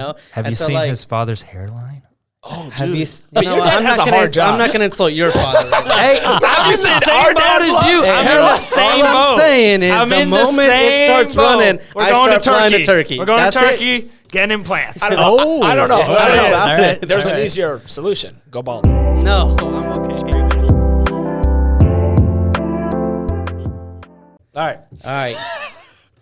Have you seen his father's hairline? Oh, Have dude. you? But your dad has a hard job. I'm not going to insult your father. Right now. Hey, I'm in the same boat as you. I'm in the same boat. All I'm saying is the moment it starts running, I start flying to Turkey. We're going to Turkey, getting implants. I don't know. Right. There's an easier solution. Go bald. No, I'm okay. All right.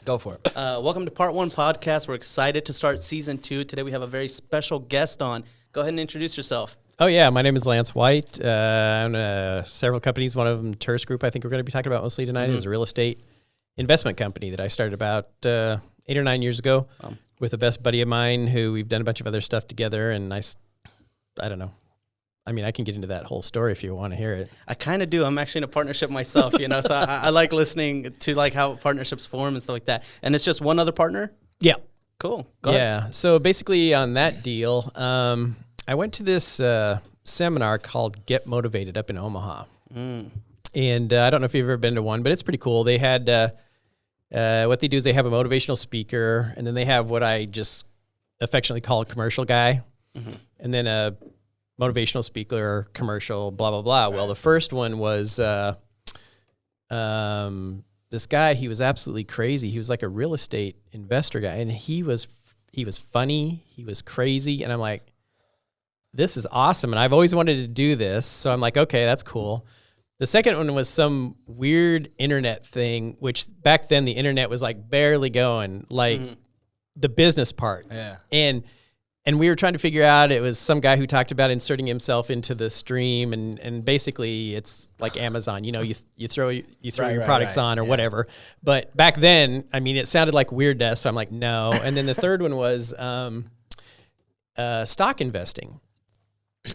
Go for it. Welcome to Part 1 podcast. We're excited to start Season 2. Today we have a very special guest on. Go ahead and introduce yourself. Oh, yeah. My name is Lance White. I own several companies. One of them, Turris Group, I think we're going to be talking about mostly tonight, is a real estate investment company that I started about 8 or 9 years ago with a best buddy of mine who we've done a bunch of other stuff together. And I don't know. I mean, I can get into that whole story if you want to hear it. I kind of do. I'm actually in a partnership myself, so I like listening to like how partnerships form and stuff like that. And it's just one other partner? Yeah. Cool. Go ahead. So basically on that deal, I went to this seminar called Get Motivated up in Omaha. And I don't know if you've ever been to one, but it's pretty cool. They had, what they do is they have a motivational speaker, and then they have what I just affectionately call a commercial guy, and then a motivational speaker, commercial, blah, blah, blah. Right. Well, the first one was this guy. He was absolutely crazy. He was like a real estate investor guy, and he was funny. He was crazy, and I'm like, this is awesome, and I've always wanted to do this, so I'm like, okay, that's cool. The second one was some weird internet thing, which back then the internet was like barely going, like the business part. Yeah. And we were trying to figure out, it was some guy who talked about inserting himself into the stream, and basically it's like Amazon, you throw your products on or whatever. But back then, I mean, it sounded like weirdness, so I'm like, no. And then the third one was stock investing.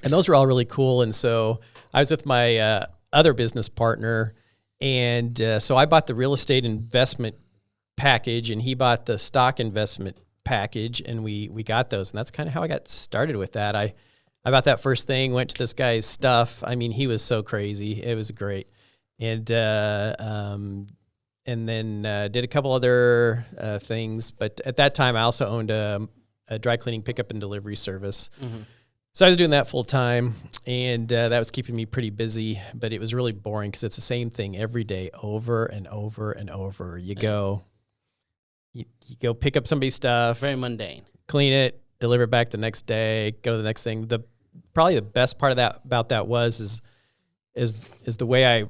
And those were all really cool. And so I was with my other business partner, and so I bought the real estate investment package, and he bought the stock investment package, and we got those, and that's kind of how I got started with that. I bought that first thing, went to this guy's stuff. I mean, he was so crazy. It was great. And then did a couple other things, but at that time I also owned a dry cleaning pickup and delivery service. So I was doing that full time, and that was keeping me pretty busy, but it was really boring because it's the same thing every day, over and over and over. You go pick up somebody's stuff. Very mundane. Clean it, deliver it back the next day, go to the next thing. Probably the best part of that about that was the way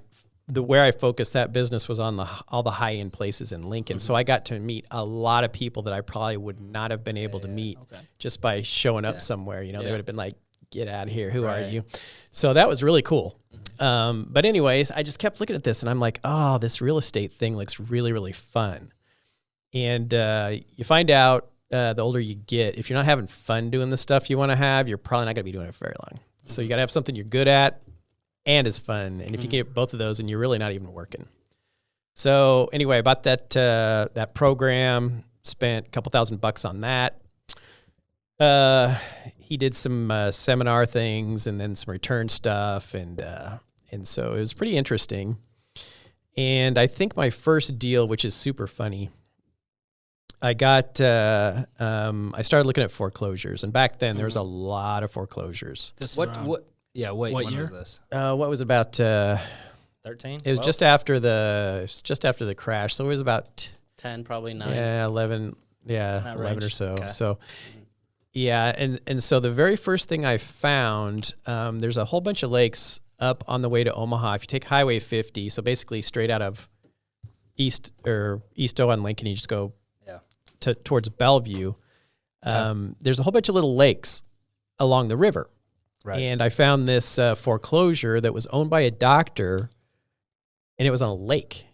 where I focused that business was on all the high end places in Lincoln. So I got to meet a lot of people that I probably would not have been able to meet just by showing up somewhere. They would have been like, "Get out of here! Who are you?" So that was really cool. But anyways, I just kept looking at this, and I'm like, "Oh, this real estate thing looks really, really fun." And you find out the older you get, if you're not having fun doing the stuff you want to have, you're probably not going to be doing it for very long. So you got to have something you're good at and is fun. And if you get both of those, and you're really not even working. So anyway, I bought that program, spent a couple $1,000 on that. He did some seminar things and then some return stuff, and so it was pretty interesting. And I think my first deal, which is super funny, I I started looking at foreclosures, and back then there was a lot of foreclosures. What year was this? What was about 13? It was just after the crash, so it was about 10, probably 9. Yeah, 11. Yeah, that 11 range. or so. Okay. So yeah, and so the very first thing I found, there's a whole bunch of lakes up on the way to Omaha. If you take Highway 50, so basically straight out of East O on Lincoln, you just go towards Bellevue. There's a whole bunch of little lakes along the river. Right. And I found this foreclosure that was owned by a doctor, and it was on a lake.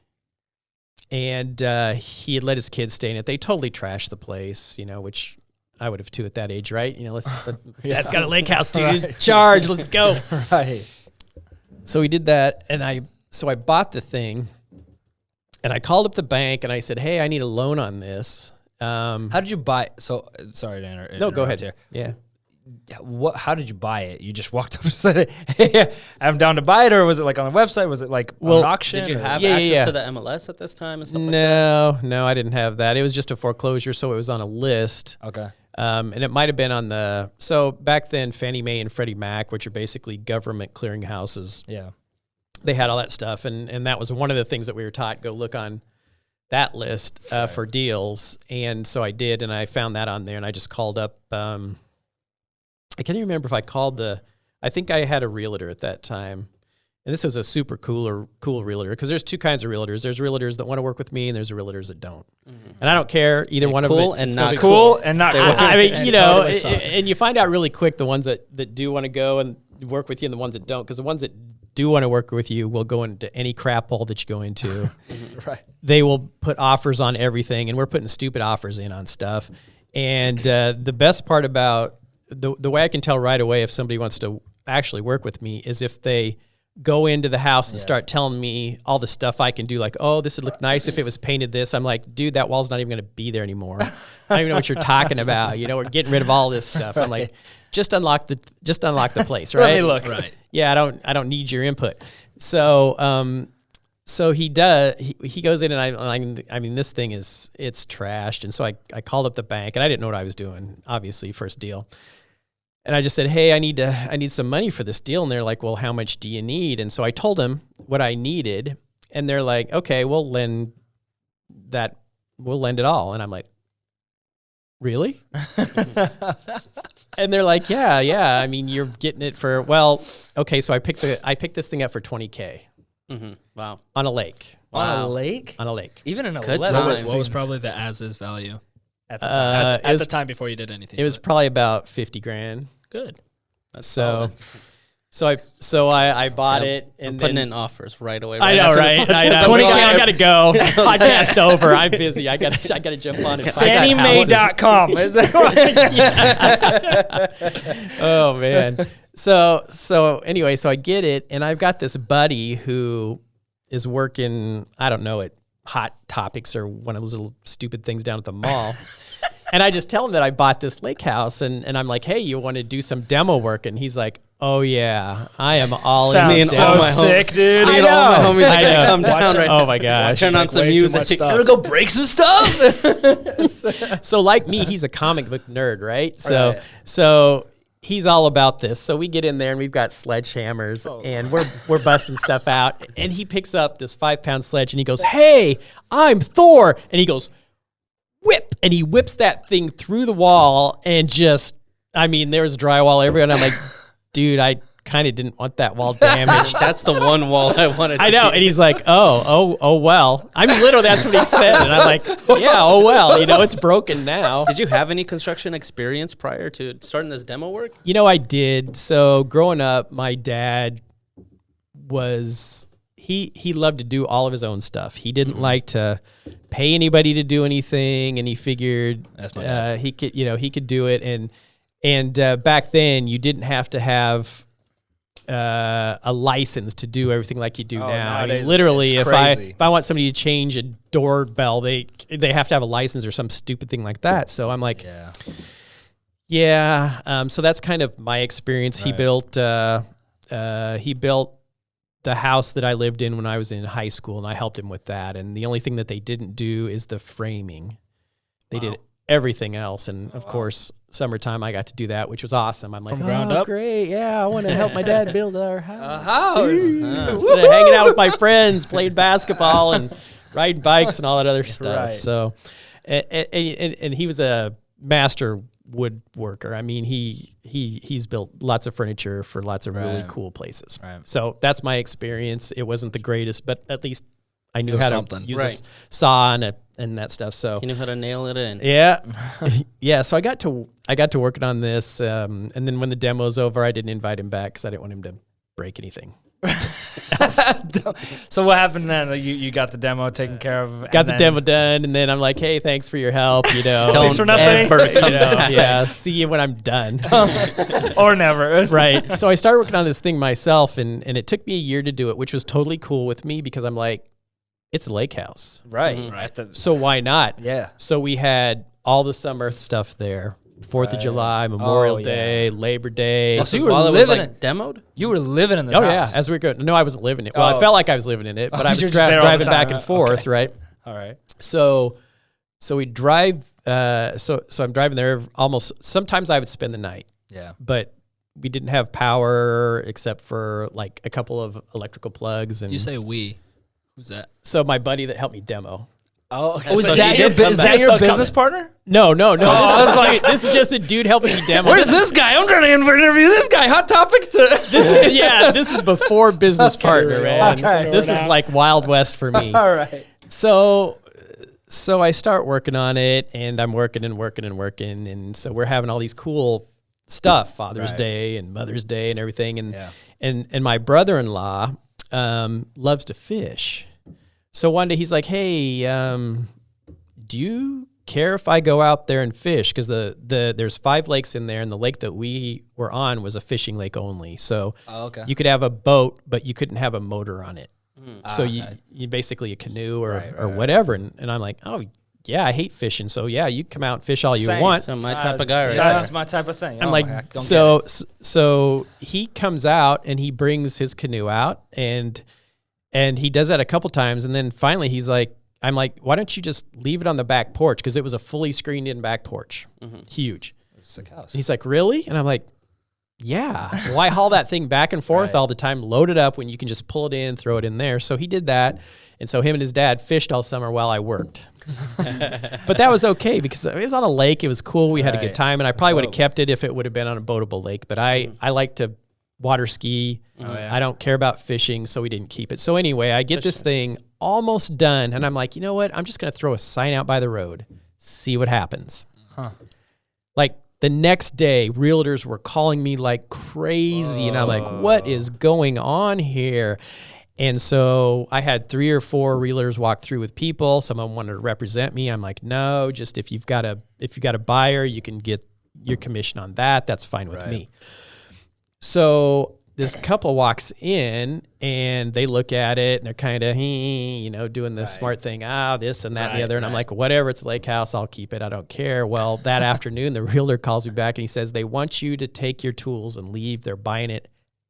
And he had let his kids stay in it. They totally trashed the place, which I would have too at that age, right? Dad's got a lake house, dude. Right. Charge, let's go. Right. So we did that, and I bought the thing, and I called up the bank, and I said, "Hey, I need a loan on this." How did you buy? So sorry to interrupt. No, go ahead. Here. Yeah. How did you buy it? You just walked up and said, "Hey, I'm down to buy it," or was it like on the website? Was it like on an auction? Did you have access to the MLS at this time and stuff like that? No, I didn't have that. It was just a foreclosure, so it was on a list. Okay. And it might have been on so back then, Fannie Mae and Freddie Mac, which are basically government clearinghouses. Yeah. They had all that stuff. And that was one of the things that we were taught, go look on that list for deals. And so I did, and I found that on there, and I just called up, I can't even remember if I called I think I had a realtor at that time. And this was a super cool realtor, because there's two kinds of realtors. There's realtors that want to work with me, and there's realtors that don't. Mm-hmm. And I don't care either one of them. Cool and not cool and not cool. I mean, And you know, totally and you find out really quick the ones that do want to go and work with you, and the ones that don't, because the ones that do want to work with you will go into any crap hole that you go into. Right. They will put offers on everything, and we're putting stupid offers in on stuff. And the best part about the way I can tell right away if somebody wants to actually work with me is if they go into the house and start telling me all the stuff I can do, like, oh, this would look nice if it was painted this. I'm like, dude, that wall's not even going to be there anymore. I don't even know what you're talking about. You know, we're getting rid of all this stuff. I'm like, just unlock the place, right? Let me look. Right. Yeah, I don't need your input. So so he does. He goes in, and I mean, this thing it's trashed. And so I called up the bank, and I didn't know what I was doing. Obviously, first deal. And I just said, hey, I need some money for this deal. And they're like, well, how much do you need? And so I told them what I needed. And they're like, okay, we'll lend it all. And I'm like, really? And they're like, yeah. I mean, you're getting it for, well, okay. So I picked this thing up for $20K. Mm-hmm. Wow. On a lake. On a lake? On a lake. Even an Good 11. times. What was probably the as-is value At the time. at the time before you did anything? It was probably about $50,000. good. That's So solid. So I bought it, I'm and putting then in offers right away. I know, after right? this I know. 20K. I gotta go. Podcast over. I'm busy. I gotta jump on it. FannieMae.com. Is that Oh man. So anyway, so I get it, and I've got this buddy who is working, I don't know, at Hot Topics or one of those little stupid things down at the mall. And I just tell him that I bought this lake house, and I'm like, hey, you want to do some demo work? And he's like, oh yeah, I am all in. Sounds so sick, dude. Me and all my homies are gonna come down right Oh now. my gosh. Turn on Like some way too much music. stuff. I'm gonna go break some stuff. So like me, he's a comic book nerd, right? Right. So he's all about this. So we get in there, and we've got sledgehammers, and we're busting stuff out. And he picks up this 5-pound sledge, and he goes, hey, I'm Thor. And he goes, whip. And he whips that thing through the wall, and just, I mean, there's drywall everywhere. And I'm like, dude, I kind of didn't want that wall damaged. That's the one wall I wanted to I know. keep. And he's like, oh, well. I mean, literally, that's what he said. And I'm like, yeah, oh, well, you know, it's broken now. Did you have any construction experience prior to starting this demo work? You know, I did. So growing up, my dad he loved to do all of his own stuff. He didn't like to pay anybody to do anything, and he figured That's my dad. he could do it. And back then, you didn't have to have a license to do everything like you do now. I mean, nowadays literally, it's if crazy. I want somebody to change a doorbell, they have to have a license or some stupid thing like that. So I'm like, Yeah. so that's kind of my experience. Right. He built the house that I lived in when I was in high school, and I helped him with that. And the only thing that they didn't do is the framing. They did everything else. And of course, summertime, I got to do that, which was awesome. I'm like, From ground up? great. Yeah, I want to help my dad build our house. Ah. Instead of hanging out with my friends, playing basketball and riding bikes and all that other stuff. Right. So, and he was a master woodworker. I mean, he's built lots of furniture for lots of really Right. cool places. Right. So that's my experience. It wasn't the greatest, but at least I knew was how something. to use Right. a saw and that stuff. So You knew how to nail it in. yeah, yeah. So I got to working on this, and then when the demo's over, I didn't invite him back because I didn't want him to break anything. So what happened then? Like, you got the demo taken care of. Got the demo done, and then I'm like, hey, thanks for your help. You know, Don't Thanks for nothing. ever you come know, back. yeah. See you when I'm done. or never. Right. So I started working on this thing myself, and it took me a year to do it, which was totally cool with me because I'm like, it's a lake house, Right. Right. so why not? Yeah. So we had all the summer stuff there. 4th of July, Memorial yeah. Day, Labor Day. This So is you were while it was living like demoed? You were living in this Oh house. yeah, as we were going. No, I wasn't living it. Well, I Oh. felt like I was living in it, but I was you're just there all the driving time, back and huh? forth, Okay. right? All right. So we drive so I'm driving there almost. Sometimes I would spend the night. Yeah. But we didn't have power except for like a couple of electrical plugs. And You say we. Who's that? so my buddy that helped me demo. Oh, okay. Oh, is So that he your, did come is back. that your business partner? No. I was like- This is just a dude helping me demo. Where's this guy? I'm trying to interview this guy. Hot topics to. This is before business partner, man. All right. This is like Wild West for me. All right. So I start working on it, and I'm working, and so we're having all these cool stuff, Father's Right. Day and Mother's Day and everything, and Yeah. and my brother-in-law loves to fish. So one day he's like, "Hey, do you care if I go out there and fish? Because there's 5 lakes in there, and the lake that we were on was a fishing lake only. So Okay. you could have a boat, but you couldn't have a motor on it. So okay. you basically a canoe or Right, or whatever. And I'm like, oh yeah, I hate fishing. So yeah, you come out and fish all you Same. want. So my type of guy, right? That's my type of thing. I'm Oh, like, I don't so he comes out and he brings his canoe out and he does that a couple times. And then finally he's like, I'm like, why don't you just leave it on the back porch? Cause it was a fully screened in back porch. Huge. get it. Sick house. And he's like, really? And I'm like, yeah. Why haul that thing back and forth Right. all the time, load it up when you can just pull it in, throw it in there. So he did that. And so him and his dad fished all summer while I worked. But that was okay because it was on a lake. It was cool. We had a good Right. time. And I probably would have kept it if it would have been on a boatable lake. But I like to water ski. yeah. I don't care about fishing, so we didn't keep it. So anyway, I get this thing almost done. And I'm like, you know what? I'm just going to throw a sign out by the road, see what happens. Huh. Like, the next day, realtors were calling me like crazy. And I'm like, what is going on here? And so I had 3 or 4 realtors walk through with people. Some of them wanted to represent me. I'm like, no, just if you've got a buyer, you can get your commission on that. That's fine with me. So this couple walks in and they look at it and they're kind of, doing the smart thing. This and that and the other. And I'm like, whatever, it's a lake house. I'll keep it. I don't care. Well, that afternoon, the realtor calls me back and he says, they want you to take your tools and leave. They're buying it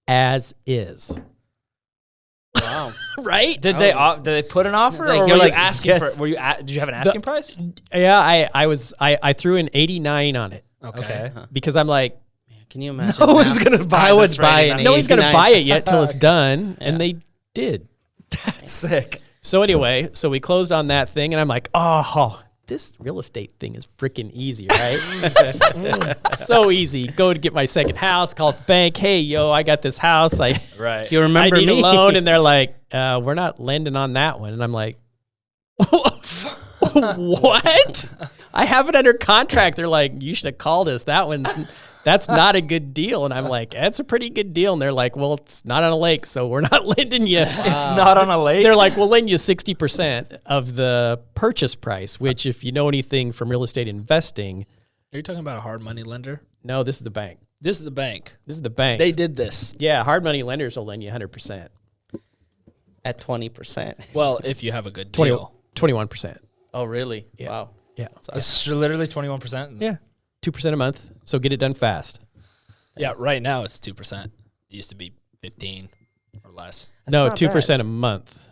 as is. Wow. Right? Did they put an offer, like or you're were like, you asking yes. for? Did you have an asking price? Yeah, I threw an 89 on it Okay. because I'm like, Can you imagine? No one's gonna buy I would this buy right an now. no one's going to 89. buy it yet till it's done. And they did. That's sick. So anyway, so we closed on that thing, and I'm like, oh, this real estate thing is freaking easy, right? So easy. Go to get my second house, call the bank. Hey, yo, I got this house. Right. You remember I need me? a loan, and they're like, we're not lending on that one. And I'm like, what? I have it under contract. They're like, you should have called us. That's not a good deal. And I'm like, that's a pretty good deal. And they're like, well, it's not on a lake, so we're not lending you. It's not on a lake. They're like, we'll lend you 60% of the purchase price, which if you know anything from real estate investing, Are you talking about a hard money lender? no, this is the bank. This is the bank. This is the bank. They did this. Yeah, hard money lenders will lend you 100%. At 20%. Well, if you have a good 20, deal. 21%. Oh, really? Yeah. Wow. Yeah. It's literally 21%. Yeah. 2% a month. So get it done fast. Yeah, right now it's 2%. It used to be 15 or less. No, not 2% a month.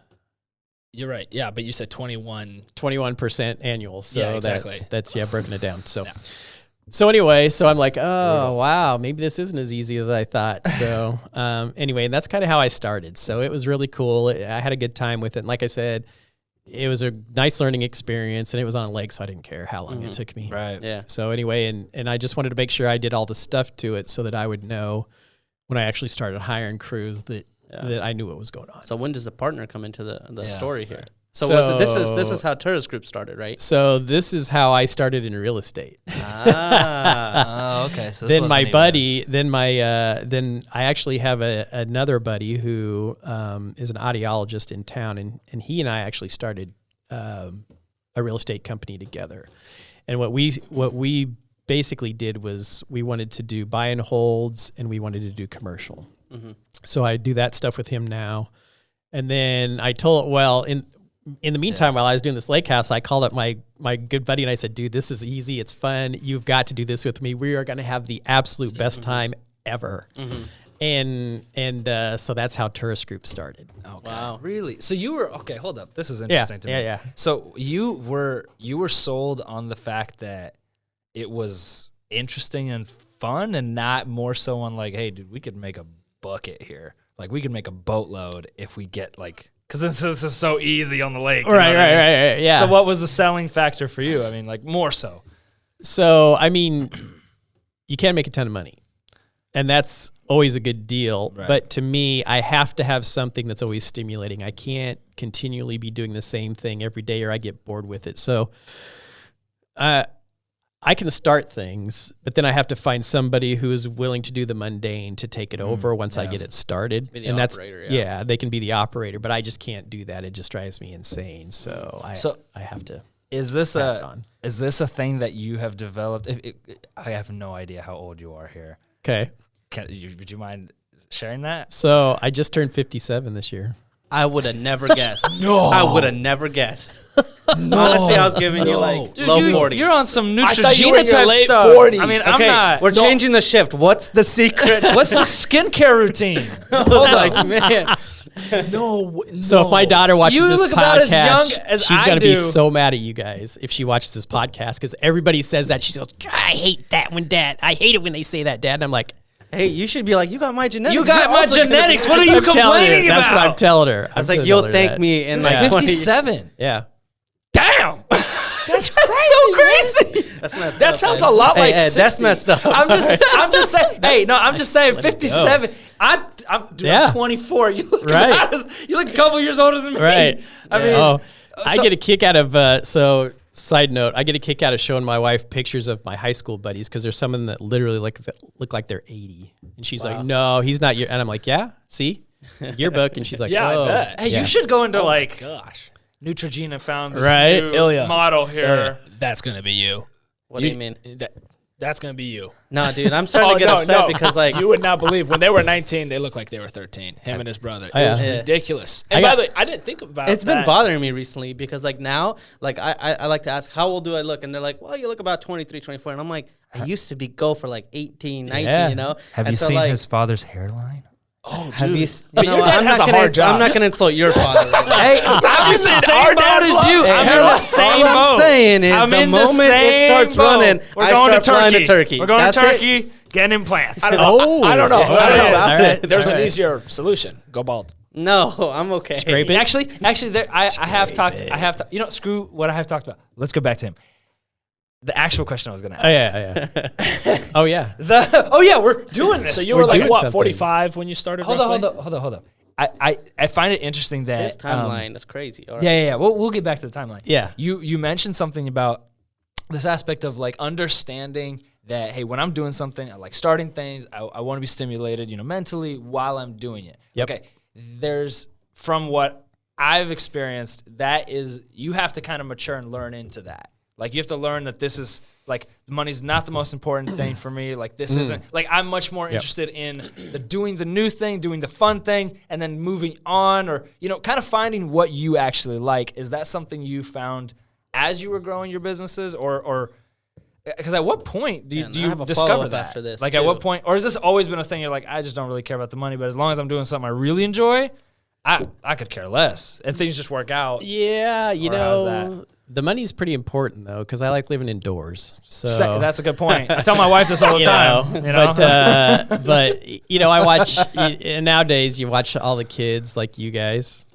You're right. Yeah, but you said 21. 21% annual. So Yeah, exactly. that's broken it down. So Yeah. so anyway, so I'm like, oh wow, maybe this isn't as easy as I thought. So anyway, and that's kind of how I started. So it was really cool. I had a good time with it. And like I said, it was a nice learning experience, and it was on a lake, so I didn't care how long it took me. Right. Yeah. So anyway, and I just wanted to make sure I did all the stuff to it so that I would know when I actually started hiring crews that I knew what was going on. So when does the partner come into the story here? Right. So, So- this is how Turris Group started, right? So this is how I started in real estate. Ah. Oh, okay. So this Then wasn't my even- buddy, then I actually have another buddy who is an audiologist in town, and he and I actually started a real estate company together. And what we basically did was we wanted to do buy and holds, and we wanted to do commercial. So I do that stuff with him now. And then I told, in the meantime, while I was doing this lake house, I called up my good buddy and I said, dude, this is easy. It's fun. You've got to do this with me. We are going to have the absolute best time ever. So that's how Turris Group started. Okay. Wow. Really? So you were okay. Hold up. This is interesting to me. Yeah. So you were sold on the fact that it was interesting and fun, and not more so on like, hey, dude, we could make a bucket here. Like we could make a boatload if we get like, because this is so easy on the lake. You know what I mean? Right. Yeah. So what was the selling factor for you? I mean, like more so. So I mean, you can make a ton of money, and that's always a good deal. Right. But to me, I have to have something that's always stimulating. I can't continually be doing the same thing every day, or I get bored with it. So, I can start things, but then I have to find somebody who is willing to do the mundane to take it over once I get it started. Be the operator, yeah, they can be the operator, but I just can't do that. It just drives me insane. So I have to. Is this pass on. Is this a thing that you have developed? I have no idea how old you are here. Okay. Would you mind sharing that? So I just turned 57 this year. I would have never guessed. I would have never guessed. Honestly, I was giving you like Dude, low 40s. You're on some I thought you were in Neutrogena your type late stuff. 40s. I mean, Okay, I'm not. we're changing the shift. What's the secret? What's the skincare routine? Like, man. No. So if my daughter watches You this look podcast, about as young as she's I gonna do. be so mad at you guys if she watches this podcast, because everybody says that. She goes, I hate that when Dad. I hate it when they say that, Dad. And I'm like, Hey, you should be like, you got my genetics. You got You're my also gonna be- genetics. What are you I'm telling her. complaining That's what I'm about? telling her. I was like, you'll thank me in like 20 years. 57. Yeah. Damn. That's crazy. That's messed up. That sounds man. a lot like Hey, Ed, 60. that's messed up. I'm just saying. Hey, no, I'm just saying. 57. I'm Yeah. 24. You look Right. you look a couple years older than me. Right. I mean, I get a kick out of side note, I get a kick out of showing my wife pictures of my high school buddies, because there's some of them that literally look like they're 80, and she's like, "No, he's not your." And I'm like, "Yeah, see, yearbook," and she's like, Yeah, I "Oh, bet. Hey, yeah. you should go into like Gosh. Neutrogena found this Right? new Ilya. model here. That's going to be you. What do you mean? That's going to be you. No, dude, I'm starting to get upset because like you would not believe when they were 19, they looked like they were 13. Him and his brother. Oh, It was yeah. ridiculous. And I by got- the way, I didn't think about it's been that. bothering me recently because like now, like I like to ask, how old do I look? And they're like, well, you look about 23, 24. And I'm like, I used to be go for like 18, 19, Yeah. you know? Have And you so, seen like, his father's hairline? Oh, Have dude. you? But You know your what? dad has a hard job. I'm not gonna insult your father. Right now. Hey, I'm in the said same our boat dad's as law. you. Hey, I'm in all the I'm same boat. I'm saying is I'm the in moment it same starts boat. running, We're I going start flying to Turkey. We're going That's to it. Turkey, getting implants. I don't Oh, know I don't know about about it. it. There's All an right. easier solution. Go bald. No, I'm okay. Scrape it. Actually, there, I have talked. it. I have to. You know, screw what I have talked about. Let's go back to him. The actual question I was going to ask. Oh yeah. Oh yeah. Oh yeah, we're doing this. So you We're were like, doing what, something. 45 when you started? hold roughly? on. I find it interesting that This timeline is crazy. All right. Yeah. We'll get back to the timeline. Yeah. You mentioned something about this aspect of like understanding that, hey, when I'm doing something, I like starting things. I want to be stimulated, mentally while I'm doing it. Yep. Okay. There's, from what I've experienced, that is, you have to kind of mature and learn into that. Like you have to learn that this is like money's not the most important thing for me. Like this isn't like I'm much more interested in doing the new thing, doing the fun thing, and then moving on, or kind of finding what you actually like. Is that something you found as you were growing your businesses, or because at what point do Yeah, and I you have a discover follow-up that? after this, Like at what too. point, or has this always been a thing? You're like, I just don't really care about the money, but as long as I'm doing something I really enjoy, I could care less, and things just work out. Yeah, you Or how's know, the money's pretty important though, because I like living indoors. So That's a good point. I tell my wife this all the time. But I watch and nowadays. You watch all the kids like you guys.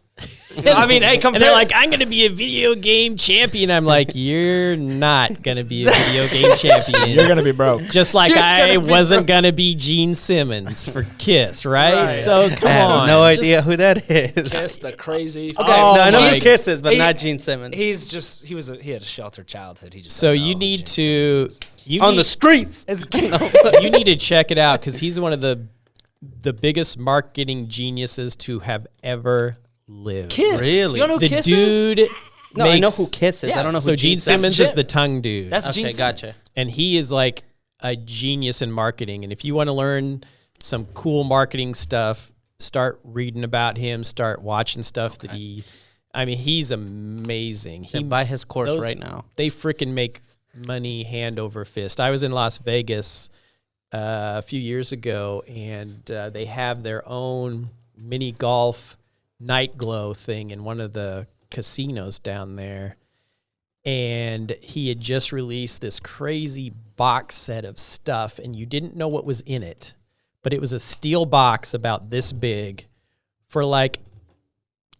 I mean, hey, And they're like, I'm going to be a video game champion. I'm like, you're not going to be a video game champion. You're going to be broke. Just like You're I gonna be wasn't going to be Gene Simmons for Kiss, right? Right. So come I have on. no idea who that is. Kiss the crazy. Okay, No, I know my who Kiss is, but he- not Gene Simmons. he had a sheltered childhood. He just So doesn't you know need Gene to Simmons On the streets. is. you need to check it out because he's one of the biggest marketing geniuses to have ever lived. Kiss. Really? You don't know who The Kiss is? No, dude I know makes- who Kiss is. I don't know who So Gene Simmons Jim. is the tongue dude. That's Gene Okay, Simmons. gotcha. And he is like a genius in marketing. And if you want to learn some cool marketing stuff, start reading about him, start watching stuff that he's amazing. He Buy his course those- right now. They freaking make money hand over fist. I was in Las Vegas a few years ago, and they have their own mini golf night glow thing in one of the casinos down there. And he had just released this crazy box set of stuff, and you didn't know what was in it, but it was a steel box about this big for like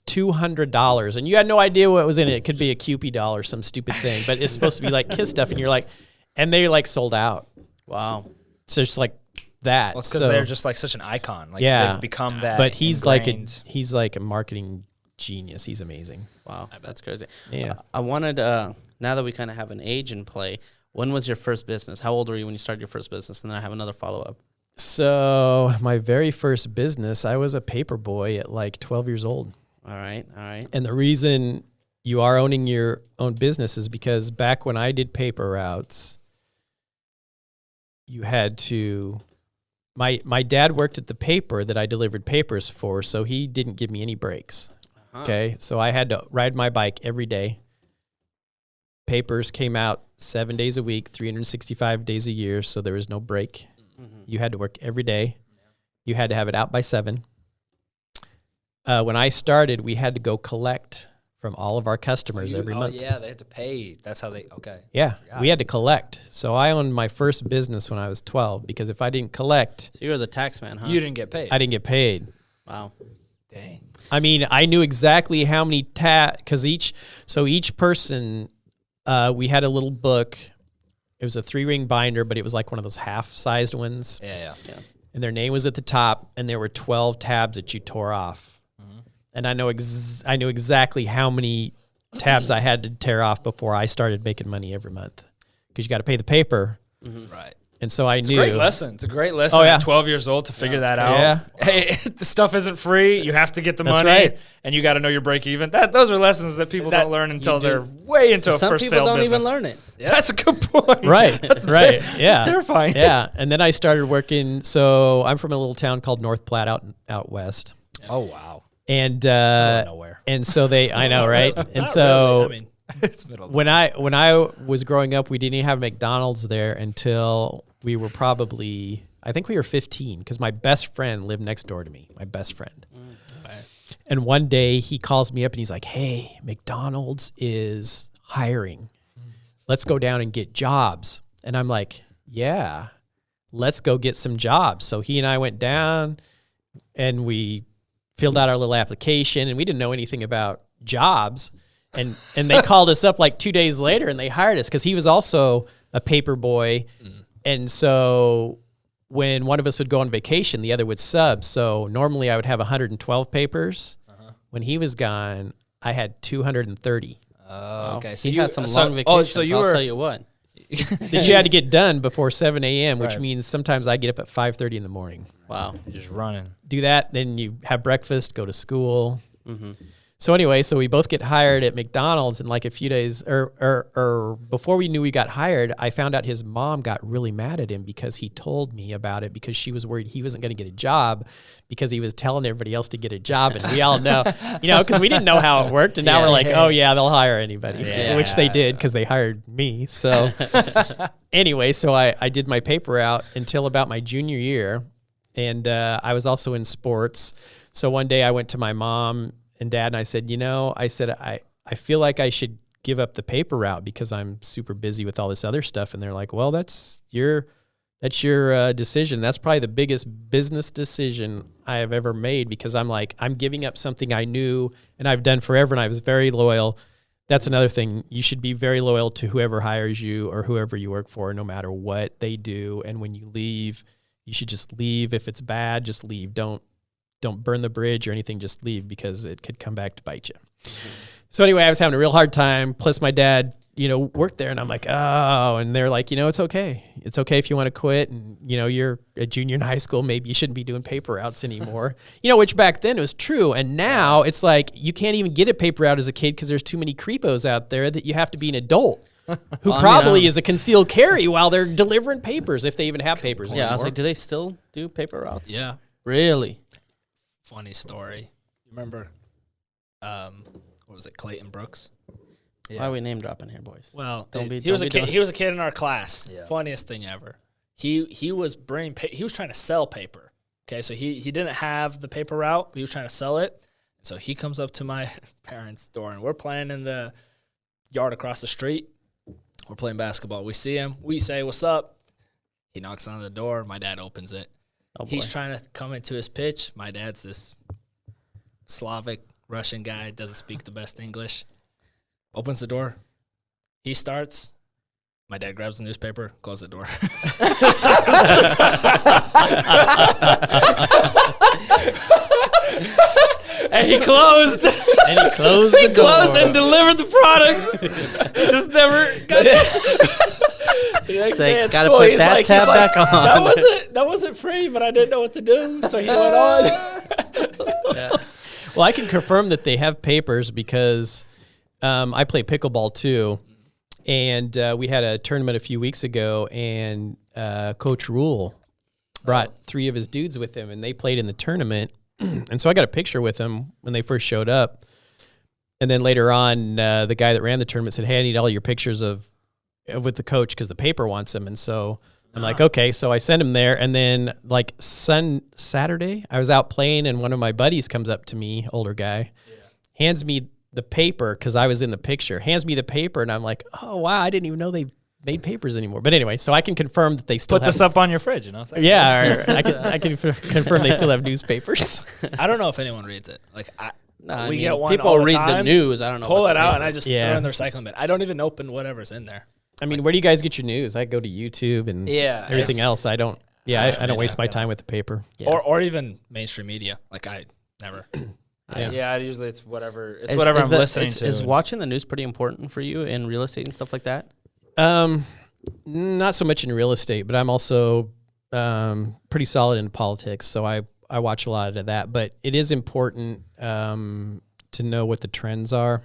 $200, and you had no idea what was in it. It could be a Kewpie doll or some stupid thing, but it's supposed to be like Kiss stuff, and you're like, and they like sold out. Wow. So it's like that. Well, it's because they're just like such an icon. Like yeah, they've become that. But he's ingrained. like a marketing genius. He's amazing. Wow, that's crazy. Yeah. I wanted, now that we kind of have an age in play, when was your first business? How old were you when you started your first business? And then I have another follow-up. So my very first business, I was a paper boy at like 12 years old. All right. And the reason you are owning your own business is because back when I did paper routes, you had to, my dad worked at the paper that I delivered papers for, so he didn't give me any breaks. Okay, so I had to ride my bike every day. Papers came out 7 days a week, 365 days a year, so there was no break. You had to work every day. You had to have it out by 7. When I started, we had to go collect from all of our customers every month. Yeah, they had to pay. That's how they. Okay. Yeah, we had to collect. So I owned my first business when I was 12 because if I didn't collect, So you were the tax man, huh? You didn't get paid. I didn't get paid. Wow. Dang. I mean, I knew exactly how many because each person, we had a little book. It was a 3-ring binder, but it was like one of those half-sized ones. Yeah. And their name was at the top, and there were 12 tabs that you tore off. And I knew exactly how many tabs I had to tear off before I started making money every month, because you got to pay the paper. Right. And so I knew. Great lesson. It's a great lesson Oh, yeah. at 12 years old to figure that out. Yeah. Hey, the stuff isn't free. You have to get the That's money, right. and you got to know your break even. Those are lessons that people don't learn until they're way into a Some first people failed don't business. even learn it. That's a good point. Right. That's right. Yeah. It's terrifying. Yeah. And then I started working. So I'm from a little town called North Platte out west. Oh, wow. And Nowhere. and so I know, right? And Not so really. I mean, It's middle. when I was growing up, we didn't even have McDonald's there until we were probably, I think we were 15, because my best friend lived next door to me. My best friend. And one day he calls me up and he's like, "Hey, McDonald's is hiring. Let's go down and get jobs." And I'm like, "Yeah, let's go get some jobs." So he and I went down and we filled out our little application, and we didn't know anything about jobs. And they called us up like 2 days later and they hired us because he was also a paper boy. And so when one of us would go on vacation, the other would sub. So normally I would have 112 papers. When he was gone, I had 230 Oh, okay. So he had some long vacations. So you I'll were. tell you what. that you had to get done before 7 a.m., which Right. means sometimes I get up at 5:30 in the morning. Wow. You're just running. Do that, then you have breakfast, go to school. So anyway, so we both get hired at McDonald's, and like a few days or before we knew we got hired, I found out his mom got really mad at him because he told me about it, because she was worried he wasn't going to get a job because he was telling everybody else to get a job. And we all know, because we didn't know how it worked. And now we're like, oh yeah, they'll hire anybody, which they did because they hired me. So anyway, so I did my paper out until about my junior year. And I was also in sports. So one day I went to my mom and dad and I said, I feel like I should give up the paper route because I'm super busy with all this other stuff. And they're like, well, that's your decision. That's probably the biggest business decision I have ever made, because I'm like, I'm giving up something I knew and I've done forever. And I was very loyal. That's another thing. You should be very loyal to whoever hires you or whoever you work for, no matter what they do. And when you leave, you should just leave. If it's bad, just leave. Don't burn the bridge or anything. Just leave, because it could come back to bite you. So anyway, I was having a real hard time. Plus my dad, worked there, and I'm like, oh, and they're like, it's okay. It's okay if you want to quit. And, you're a junior in high school. Maybe you shouldn't be doing paper routes anymore, which back then was true. And now it's like, you can't even get a paper route as a kid because there's too many creepos out there that you have to be an adult who probably is a concealed carry while they're delivering papers, if they even have papers anymore. Yeah, I was like, do they still do paper routes? yeah. Really? Funny story. You remember, what was it, Clayton Brooks? Why are we name dropping here, boys? Well, Don't be he was a doing- kid. He was a kid in our class. Yeah. Funniest thing ever. he was he was trying to sell paper. Okay, so he didn't have the paper route, but he was trying to sell it. So he comes up to my parents' door, and we're playing in the yard across the street. We're playing basketball. We see him. We say, "What's up?" He knocks on the door. My dad opens it. Oh, boy. He's trying to come into his pitch. My dad's this Slavic Russian guy, doesn't speak the best English. Opens the door. He starts. My dad grabs the newspaper, closes the door. And he closed. And he closed the door. Closed and delivered the product. Just never got it. The next It's like, day at gotta school, put he's that like, tab back on. That wasn't free, but I didn't know what to do, so he went on. Well, I can confirm that they have papers because I play pickleball too. And we had a tournament a few weeks ago, and Coach Rule brought 3 of his dudes with him, and they played in the tournament. And so I got a picture with them when they first showed up. And then later on, the guy that ran the tournament said, "Hey, I need all your pictures with the coach because the paper wants them." And so I'm like, okay. So I sent him there. And then like Saturday, I was out playing, and one of my buddies comes up to me, older guy, hands me the paper because I was in the picture, hands me the paper. And I'm like, oh, wow, I didn't even know they made papers anymore. But anyway, so I can confirm that they still Put this up on your fridge, you know? It's like, Yeah, or I can confirm they still have newspapers. I don't know if anyone reads it. Like, No, we get one people all the read time, the news. I don't know. pull about it the out, paper. and I just Yeah. throw it in the recycling bin. I don't even open whatever's in there. I mean, where do you guys get your news? I go to YouTube and Yeah, everything it's- else. I don't. Yeah, I don't waste my time with the paper. Yeah. Or even mainstream media. Like, I never. Yeah, usually it's whatever. It's Is- whatever is I'm the- listening is, to. Is watching the news pretty important for you in real estate and stuff like that? Not so much in real estate, but I'm also pretty solid in politics, so I watch a lot of that. But it is important to know what the trends are,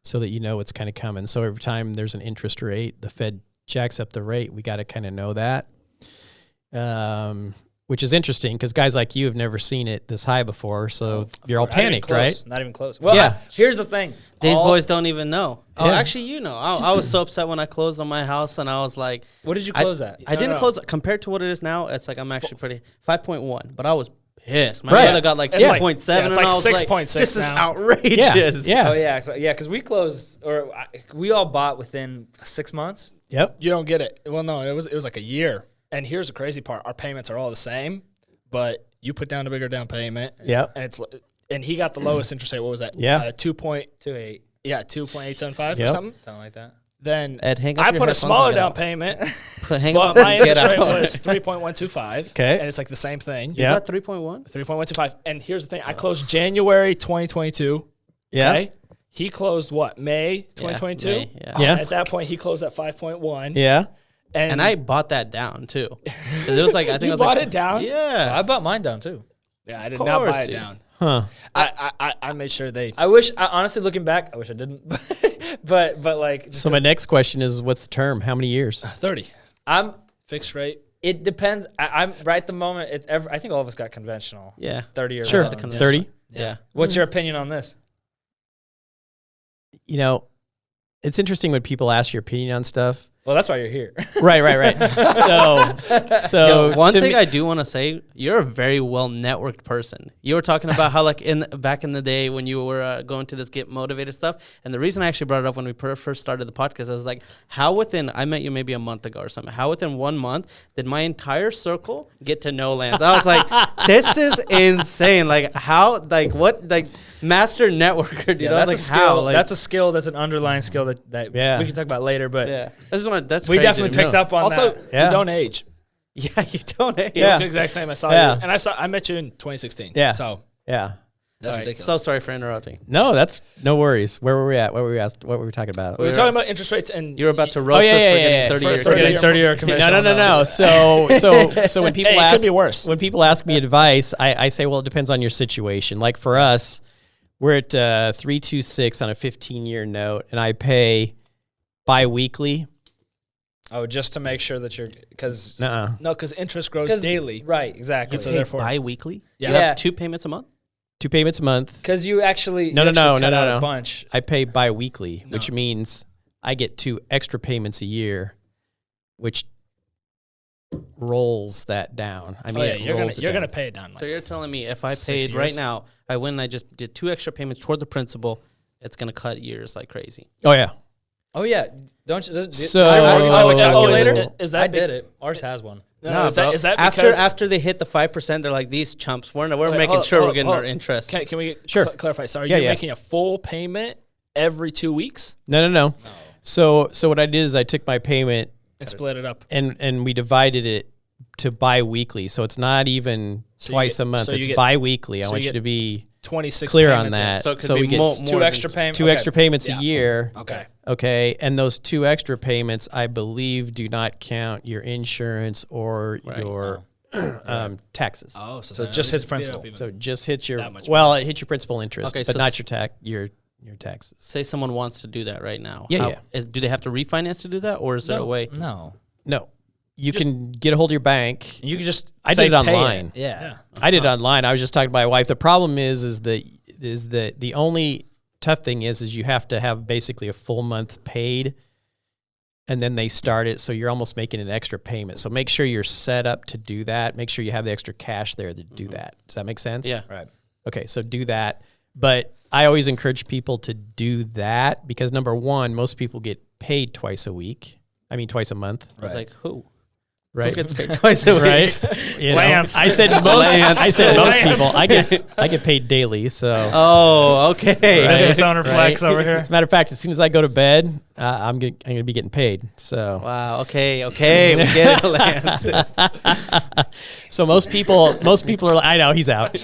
so that you know what's kind of coming. So every time there's an interest rate, the Fed jacks up the rate. We got to kind of know that, which is interesting because guys like you have never seen it this high before, so you're all Not even panicked, close, right? Not even close. Well, Yeah. here's the thing. These All- boys don't even know. Oh, Yeah. actually, you know. I was so upset when I closed on my house, and I was like, What did you close at? I didn't close compared to what it is now. It's like I'm actually pretty 5.1, but I was pissed. My Right. brother got like It's like- 2.7, it's and like I was 6.6 like, this is now. outrageous. Yeah. Oh yeah, yeah. Because we closed, we all bought within 6 months. Yep. You don't get it. Well, no, it was like a year. And here's the crazy part: our payments are all the same, but you put down a bigger down payment. Yep. And he got the lowest interest rate. What was that? Yeah. 2.8, 2.875 Yep. or something. something like that. Then Ed, hang up I your put a headphones smaller and get down out. payment, Hang but up my and get interest rate out. was 3.125. Okay. And it's like the same thing. You Yeah. got 3.1? 3.125. And here's the thing: I closed January 2022. Yeah. Okay? He closed what? May 2022. May, yeah. Yeah. At that point, he closed at 5.1. Yeah. And I bought that down too. 'Cause it was like I think You it was bought like it down? Yeah. I bought mine down too. Yeah, I did Of not buy course, it dude. down. Huh. I made sure they. Honestly, looking back, I wish I didn't. but like, just So my next question is, what's the term? How many years? 30 I'm. fixed rate. It depends. I'm right at the moment. I think all of us got conventional. Yeah. 30 or Sure. loans. 30? Yeah. What's your opinion on this? You know, it's interesting when people ask your opinion on stuff. Well, that's why you're here. Right. So Yo, one to thing me- I do want to say, you're a very well networked person. You were talking about how like back in the day when you were going to this Get Motivated stuff, and the reason I actually brought it up when we first started the podcast, I was like, how within, I met you maybe a month ago or something, how within 1 month did my entire circle get to know Lance? I was like, this is insane. Like how, like what, like master networker, dude. I was that's like, a skill. how? Like, That's a skill. That's an underlying skill that Yeah. we can talk about later. But yeah. I just want that's we crazy definitely to me. picked up on Also, that. Yeah. you don't age. Yeah, you don't. Yeah. Yeah. It's the exact same. I saw Yeah. you, and I met you in 2016. Yeah. So Yeah. that's All right, ridiculous. so sorry for interrupting. No, that's no worries. Where were we at? What were we asked? What were we talking about? we were talking about interest rates, and You were about to roast yeah, us yeah, for yeah, getting yeah. 30 For years. 30 Getting year- 30 year No, conventional. no. So when people Hey, it ask, could be worse. when people ask me advice, I say, well, it depends on your situation. Like for us, we're at 326 on a 15-year note, and I pay bi-weekly. Oh, just to make sure that you're because Nuh-uh. no, because interest grows daily. right, exactly. So Pay therefore, bi-weekly? Yeah. You have 2 payments a month? 2 payments a month. Because you actually No, you no, actually no, cut no, out no. a bunch. I pay bi-weekly, which means I get 2 extra payments a year, which rolls that down. I mean, Oh yeah, it you're rolls it gonna down. pay it down. So Like, you're telling me if I 6 paid right years? now, I went and I just did 2 extra payments toward the principal, it's gonna cut years like crazy. Oh yeah. Oh yeah, don't you? So- I have a Oh, calculator. is that I big- did it. Ours has one. no, is that after because after they hit the 5%, they're like, these chumps. We're Wait, making hold- sure hold- we're getting hold. our interest. Can we Sure. clarify? So are Yeah, you yeah. making a full payment every 2 weeks No. So what I did is I took my payment and split it up? and we divided it to bi-weekly. So it's not even So you twice get- a month. so you it's get- bi-weekly. I so want you you get to be 26 clear on payments. that. So it could So be we get more Two than- extra payments. two extra payments Yeah. a year. Okay. Okay, and those 2 extra payments, I believe, do not count your insurance or your taxes. Oh, so, So it then just we hits can speed it principal. up even. So it just hits your That much it hits your principal interest, Okay, but so not your taxes. Say someone wants to do that right now. Yeah. Do they have to refinance to do that, or is there a way? No, No, you can get a hold of your bank. you can just. I say did it pay online. Yeah. I did it online. I was just talking to my wife. The problem is that the only tough thing is you have to have basically a full month paid, and then they start it. So you're almost making an extra payment. So make sure you're set up to do that. Make sure you have the extra cash there to do that. Does that make sense? Yeah. Right. Okay, so do that. But I always encourage people to do that because number one, most people get paid twice a month, I was like, who? right? Who gets paid twice a week? Right? You know, Lance. I said most. Lance. I said most Lance. people. I get paid daily. So Oh, okay. Business owner flex over here. As a matter of fact, as soon as I go to bed, I'm gonna be getting paid. So Wow. Okay. We get it, Lance. so most people are. I know he's out.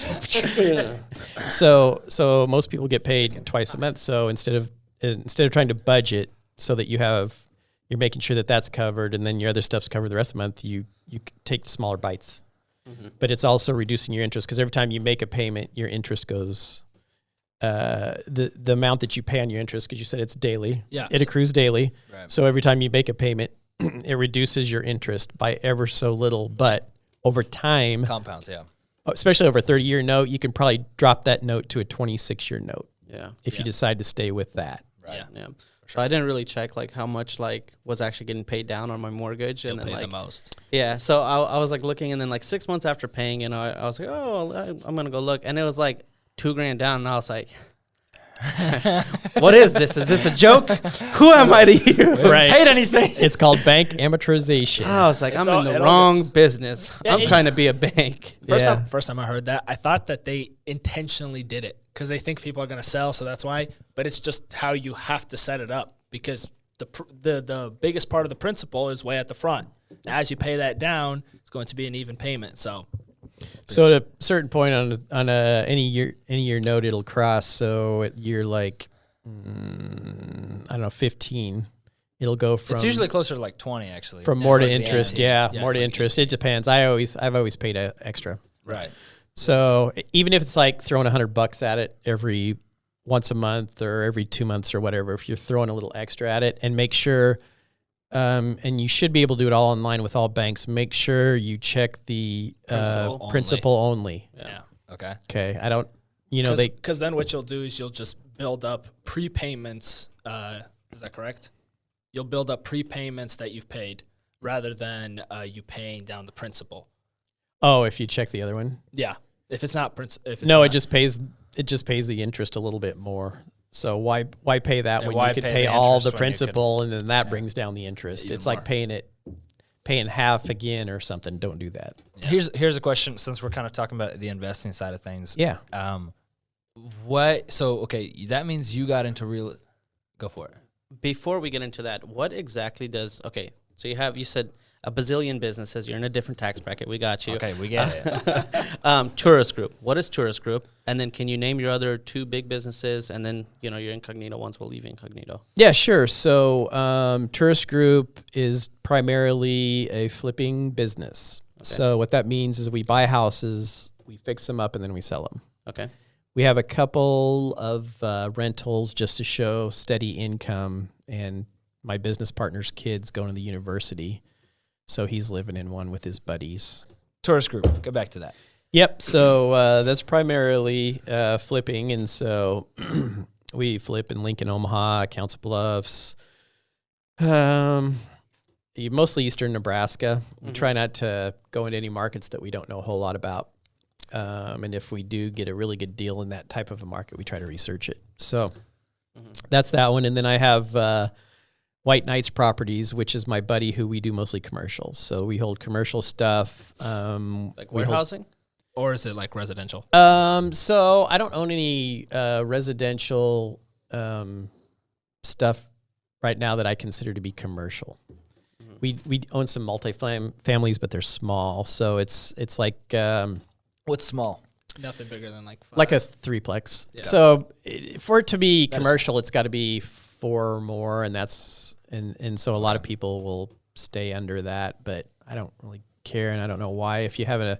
So most people get paid twice a month. So instead of trying to budget so that you're making sure that that's covered and then your other stuff's covered the rest of the month, you take smaller bites. But it's also reducing your interest because every time you make a payment, your interest goes. The amount that you pay on your interest, because you said it's daily. Yeah. It accrues daily. Right. So every time you make a payment, it reduces your interest by ever so little. But over time, Compounds. Yeah. especially over a 30-year note, you can probably drop that note to a 26-year note Yeah. if you decide to stay with that. Yeah. Yeah. So I didn't really check like how much like was actually getting paid down on my mortgage, and You'll then pay like the most. yeah. So I was like looking, and then like 6 months after paying, I was like, oh, I'm gonna go look, and it was like $2,000 down, and I was like, what is this? Is this a joke? Who am I to you? Right. Paid anything? It's called bank amortization. I was like, It's I'm all- in the it all wrong gets- business. Yeah, I'm it- trying to be a bank. First Yeah. time I heard that, I thought that they intentionally did it because they think people are going to sell, so that's why. But it's just how you have to set it up because the biggest part of the principal is way at the front. And as you pay that down, it's going to be an even payment. So So at a certain point on a any year note, it'll cross. So at year like I don't know 15, it'll go from It's usually closer to like 20, actually. from more to towards the interest. end. Yeah, Yeah, more it's to like interest. It depends. I've always paid extra. Right. So even if it's like throwing $100 at it every once a month or every 2 months or whatever, if you're throwing a little extra at it, and make sure, and you should be able to do it all online with all banks. Make sure you check the principal only. yeah. Okay. Okay, I don't. You know they. Because then what you'll do is you'll just build up prepayments. Is that correct? You'll build up prepayments that you've paid rather than you paying down the principal. Oh, if you check the other one. Yeah. If it's not if it's No, not, it just pays the interest a little bit more. So why pay that Yeah, when why you could pay pay the all interest the when you could- principal and then that brings down the interest. Even It's like more. paying half again or something. Don't do that. Yeah. Here's a question, since we're kind of talking about the investing side of things. Yeah. Okay, that means you got into real. Go for it. Before we get into that, what exactly does so you said a bazillion businesses, you're in a different tax bracket, we got you. Okay, we get it. Turris Group, what is Turris Group? And then can you name your other 2 big businesses, and then your incognito ones will leave incognito. Yeah, sure. So Turris Group is primarily a flipping business. So what that means is we buy houses, we fix them up, and then we sell them. Okay. We have a couple of rentals just to show steady income, and my business partner's kids going to the university, so he's living in one with his buddies. Turris Group. Go back to that. Yep. So that's primarily flipping, and so we flip in Lincoln, Omaha, Council Bluffs. mostly eastern Nebraska. We try not to go into any markets that we don't know a whole lot about. And if we do get a really good deal in that type of a market, we try to research it. So that's that one. And then I have White Knights Properties, which is my buddy who we do mostly commercials. So we hold commercial stuff. Like warehousing? Or is it like residential? So I don't own any residential stuff right now that I consider to be commercial. We own some multi-families, but they're small. So it's like What's small? Nothing bigger than like 5. like a 3-plex. Yeah. So for it to be commercial, it's got to be 4 or more, and that's and so a lot of people will stay under that, but I don't really care, and I don't know why. If you have an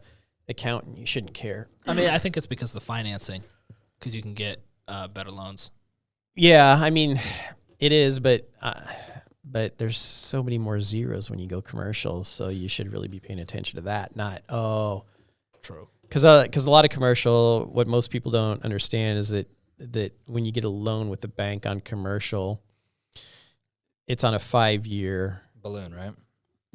accountant, you shouldn't care. I mean, I think it's because of the financing, because you can get better loans. Yeah, I mean, it is, but there's so many more zeros when you go commercial, so you should really be paying attention to that. Not True. because a lot of commercial, what most people don't understand is that when you get a loan with the bank on commercial, it's on a 5-year Balloon, right?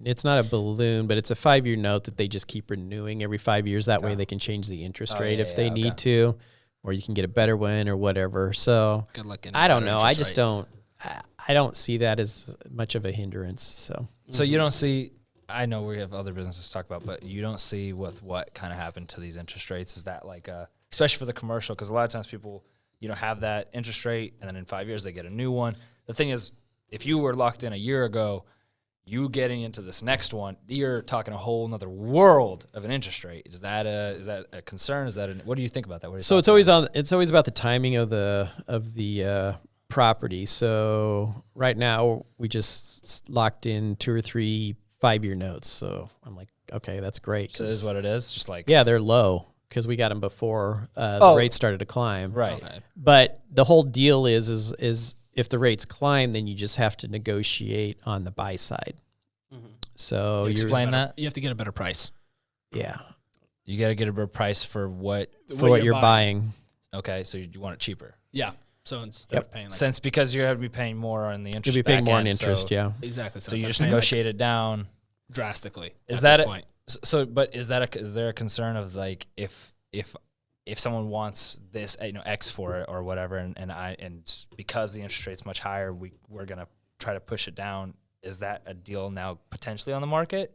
It's not a balloon, but it's a 5-year note that they just keep renewing every 5 years. That way they can change the interest rate if they need to, or you can get a better one or whatever. So Good luck. I don't know. I just don't. I don't see that as much of a hindrance. So You don't see. I know we have other businesses to talk about, but you don't see with what kind of happened to these interest rates. Is that like especially for the commercial? Because a lot of times people, have that interest rate, and then in 5 years they get a new one. The thing is, if you were locked in a year ago, you getting into this next one, you're talking a whole nother world of an interest rate. Is that a concern? What do you think about that? So it's always about the timing of the property. So right now we just locked in 2 or 3 5-year notes. So I'm like, okay, that's great. So this is what it is. Just like they're low because we got them before the rates started to climb. Right. Okay. But the whole deal is if the rates climb, then you just have to negotiate on the buy side. So Explain that. You have to get a better price. Yeah, You got to get a better price for what? for what you're buying. Okay, so you want it cheaper. Yeah. So instead of paying Since because you're going to be paying more on the interest. You'll be paying back more on end, interest. so, Yeah. exactly. So you instead just of paying, negotiate it down. drastically. Is at that this it? point. So, but is there a concern of like if someone wants this, X for it or whatever, and because the interest rate's much higher, we're gonna try to push it down. Is that a deal now potentially on the market?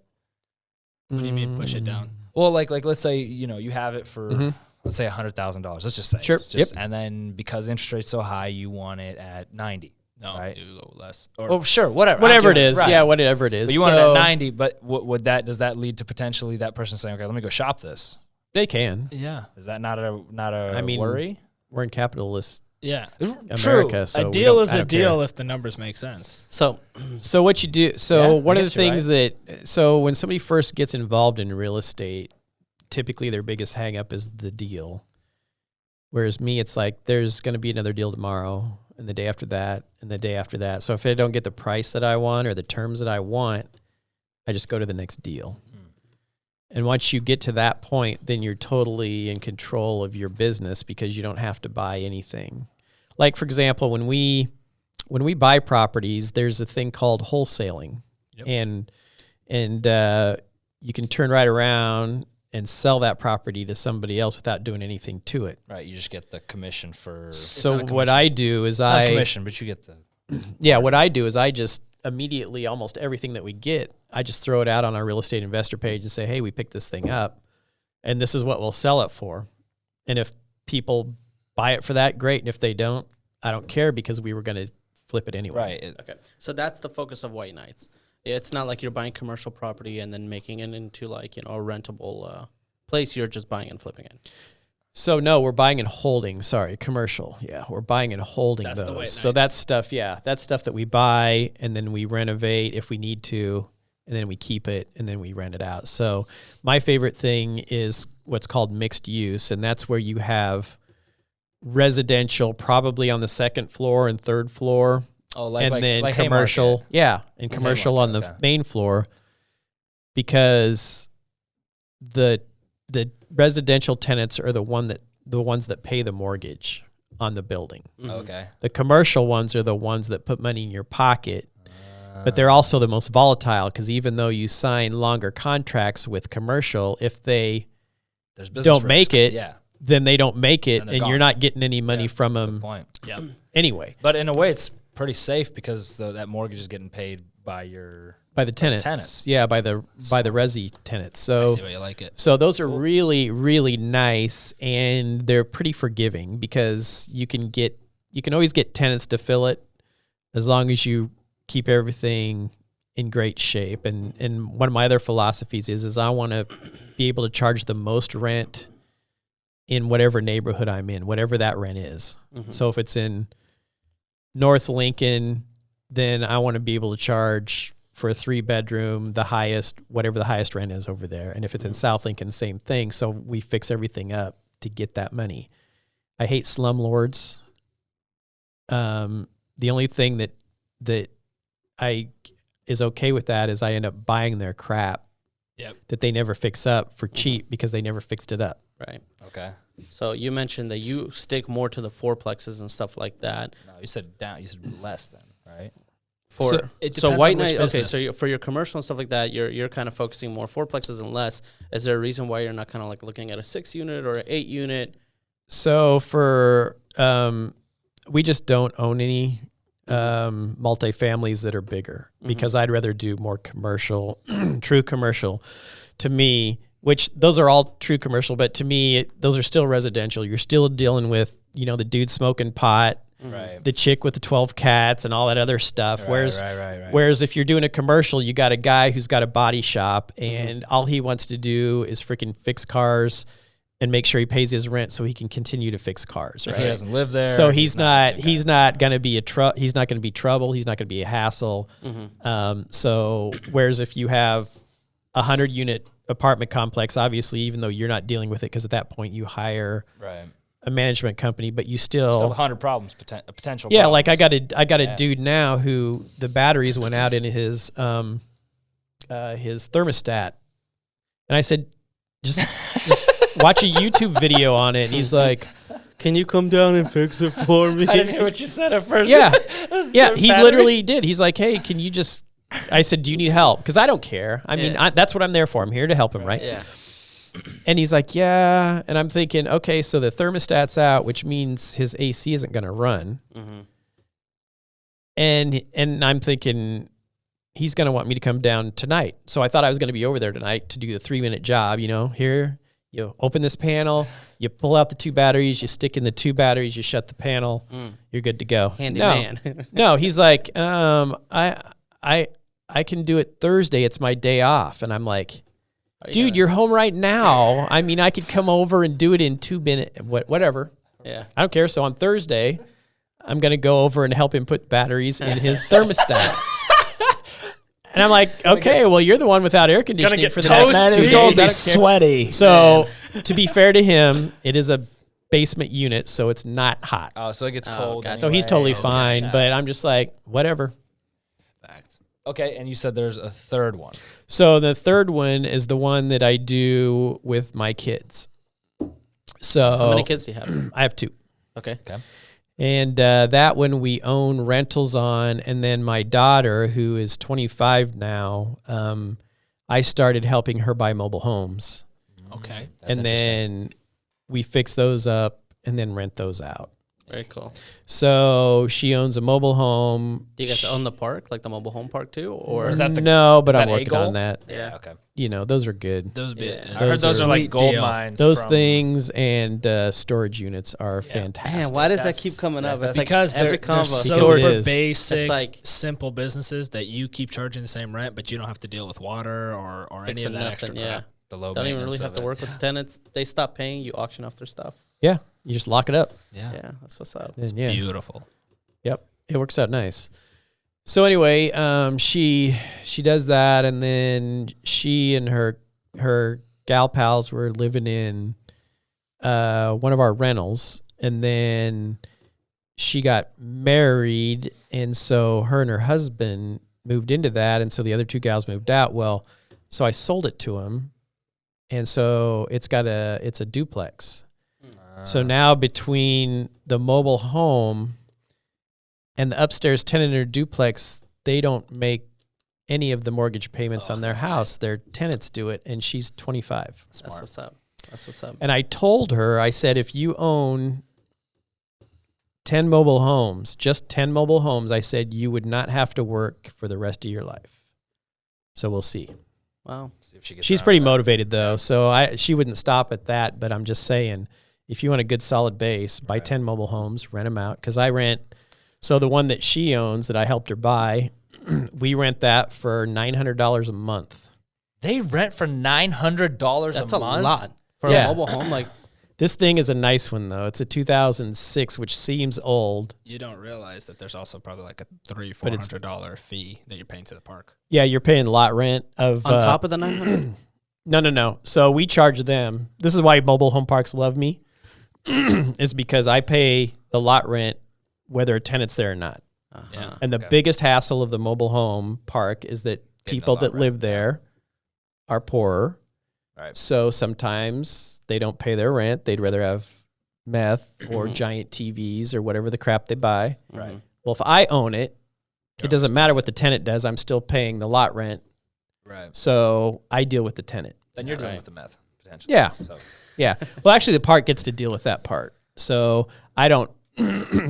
What do you mean push it down? Well, like let's say you have it for let's say $100,000. Let's just say Sure. And then because the interest rate's so high, you want it at 90. No, right? you go less. Oh, sure, whatever. Whatever it is. Right. Yeah, whatever it is. But you want it at 90, but does that lead to potentially that person saying, okay, let me go shop this? They can. Yeah. Is that not a I mean, worry? We're in capitalist Yeah. America, so a deal is I a don't deal care. if the numbers make sense. So So what you do? So Yeah, one I of the guess you're things so when somebody first gets involved in real estate, typically their biggest hang up is the deal. Whereas me, it's like there's going to be another deal tomorrow, and the day after that, and the day after that. So if I don't get the price that I want or the terms that I want, I just go to the next deal. And once you get to that point, then you're totally in control of your business because you don't have to buy anything. Like, for example, when we buy properties, there's a thing called wholesaling. Yep. And you can turn right around and sell that property to somebody else without doing anything to it. Right, you just get the commission for So not a what I do is not commission, but you get the what I do is I just immediately, almost everything that we get, I just throw it out on our real estate investor page and say, hey, we picked this thing up and this is what we'll sell it for. And if people buy it for that, great. And if they don't, I don't care because we were going to flip it anyway. right. okay, so that's the focus of White Knights. It's not like you're buying commercial property and then making it into like a rentable place. You're just buying and flipping it. So no, we're buying and holding. Sorry, commercial. Yeah, we're buying and holding That's the White those. So Knights. that's stuff. Yeah, that's stuff that we buy and then we renovate if we need to, and then we keep it and then we rent it out. So my favorite thing is what's called mixed use, and that's where you have residential probably on the second floor and third floor. Oh, And then commercial, and commercial on the okay. main floor, because the residential tenants are the ones that pay the mortgage on the building. Okay. The commercial ones are the ones that put money in your pocket But they're also the most volatile because even though you sign longer contracts with commercial, if they There's business don't risk. make it, Yeah. then they don't make it, And they're and you're gone. not getting any money from Good them point. Yeah. anyway. But in a way, it's pretty safe because that mortgage is getting paid by your By the tenants. tenants. Yeah, by the resi tenants. I So see why you like it. So those are really, really nice, and they're pretty forgiving because you can always get tenants to fill it as long as you keep everything in great shape. And one of my other philosophies is I want to be able to charge the most rent in whatever neighborhood I'm in, whatever that rent is. Mhm. So if it's in North Lincoln, then I want to be able to charge for a 3-bedroom, whatever the highest rent is over there. And if it's in South Lincoln, same thing. So we fix everything up to get that money. I hate slumlords. The only thing that is okay with that is I end up buying their crap that they never fix up for cheap because they never fixed it up. Right. Okay. So you mentioned that you stick more to the fourplexes and stuff like that. No, you said down. You said less then, right? It So depends white on which knight. Okay, business. so for your commercial and stuff like that, you're kind of focusing more fourplexes and less. Is there a reason why you're not kind of like looking at a 6-unit or an 8-unit? So for we just don't own any multifamilies that are bigger because I'd rather do more commercial, true commercial. To me, which those are all true commercial, but to me, those are still residential. You're still dealing with the dude smoking pot, Right. the chick with the 12 cats, and all that other stuff. Right. Whereas if you're doing a commercial, you got a guy who's got a body shop, and all he wants to do is freaking fix cars and make sure he pays his rent so he can continue to fix cars. Right. He doesn't live there. So he's not going to be he's not going to be trouble. He's not going to be a hassle. So whereas if you have a 100-unit apartment complex, obviously, even though you're not dealing with it, because at that point you hire a management company, but you still 100 problems, potential. yeah, problems. like I got a dude now who the batteries went out in his thermostat, and I said, just watch a YouTube video on it. And he's like, Can you come down and fix it for me? I didn't hear what you said at first. yeah, he Battery? literally did. He's like, hey, can you just? I said, do you need help? Because I don't care. I mean, that's what I'm there for. I'm here to help him, right? Yeah. And he's like, yeah. And I'm thinking, okay, so the thermostat's out, which means his AC isn't going to run. Mm-hmm. And I'm thinking he's going to want me to come down tonight. So I thought I was going to be over there tonight to do the 3-minute job. Here, you open this panel, you pull out the 2 batteries, you stick in the 2 batteries, you shut the panel, you're good to go. Handy no, man. no, he's like, I can do it Thursday. It's my day off. And I'm like, dude, you're home right now. I mean, I could come over and do it in 2 minutes, whatever. Yeah. I don't care. So on Thursday, I'm going to go over and help him put batteries in his thermostat. And I'm like, okay, well, you're the one without air conditioning get for the toasty. next That is 2 going days. to I be don't care. sweaty. So to be fair to him, it is a basement unit, so it's not hot. Oh, so it gets cold. gotcha. So he's totally anyway. fine, Okay. but I'm just like, whatever. Fact. Okay, and you said there's a third one. So the third one is the one that I do with my kids. So How many kids do you have? I have 2. Okay. And that one we own rentals on. And then my daughter, who is 25 now, I started helping her buy mobile homes. Okay. That's And then we fix those up and then rent those out. Very cool. So she owns a mobile home. Do you guys own the park, like the mobile home park too? Or is that the- No, but is I'm that a working goal? on that. Yeah, okay. Those are good. Those would be. Yeah. I heard those are like sweet gold deal. mines. Those from- things and storage units are fantastic. Man, why does that That's- keep coming up? that's It's Because like every they're convo. so Because it for is. basic, It's like- simple businesses that you keep charging the same rent, but you don't have to deal with water or any Fixing of that extra nothing, crap. the low Don't even really maintenance have of to it. work with the tenants. They stop paying, you auction off their stuff. Yeah, you just lock it up. Yeah, that's what's up. And yeah. Beautiful. Yep, it works out nice. So anyway, she does that, and then she and her gal pals were living in one of our rentals, and then she got married, and so her and her husband moved into that, and so the other 2 gals moved out. Well, so I sold it to him, and so it's a duplex. So now between the mobile home and the upstairs tenant or duplex, they don't make any of the mortgage payments on their that's house. Their tenants do it, and she's 25. That's what's up. That's what's up. And I told her, I said, if you own 10 mobile homes, just 10 mobile homes, I said you would not have to work for the rest of your life. So we'll see. Wow. See if she gets She's around pretty that. motivated though, so she wouldn't stop at that. But I'm just saying, if you want a good solid base, buy 10 mobile homes, rent them out. Because I rent. So the one that she owns that I helped her buy, we rent that for $900 a month. They rent for $900 That's a a month? lot for Yeah. a mobile home. Like, This thing is a nice one though. It's a 2006, which seems old. You don't realize that there's also probably like a But it's- $300-$400 fee that you're paying to the park. Yeah, you're paying lot rent of on top of the 900. No. So we charge them. This is why mobile home parks love me, is because I pay the lot rent whether a tenant's there or not. Yeah. And the biggest hassle of the mobile home park is that Getting the people lot that rent, live there are poorer. Right. So sometimes they don't pay their rent. They'd rather have meth or giant TVs or whatever the crap they buy. Right. Well, if I own it, it doesn't matter what the tenant does. I'm still paying the lot rent. Right. So I deal with the tenant. Then you're dealing Right. with the meth, potentially. Yeah. So, Yeah. Well, actually, the park gets to deal with that part. So I don't.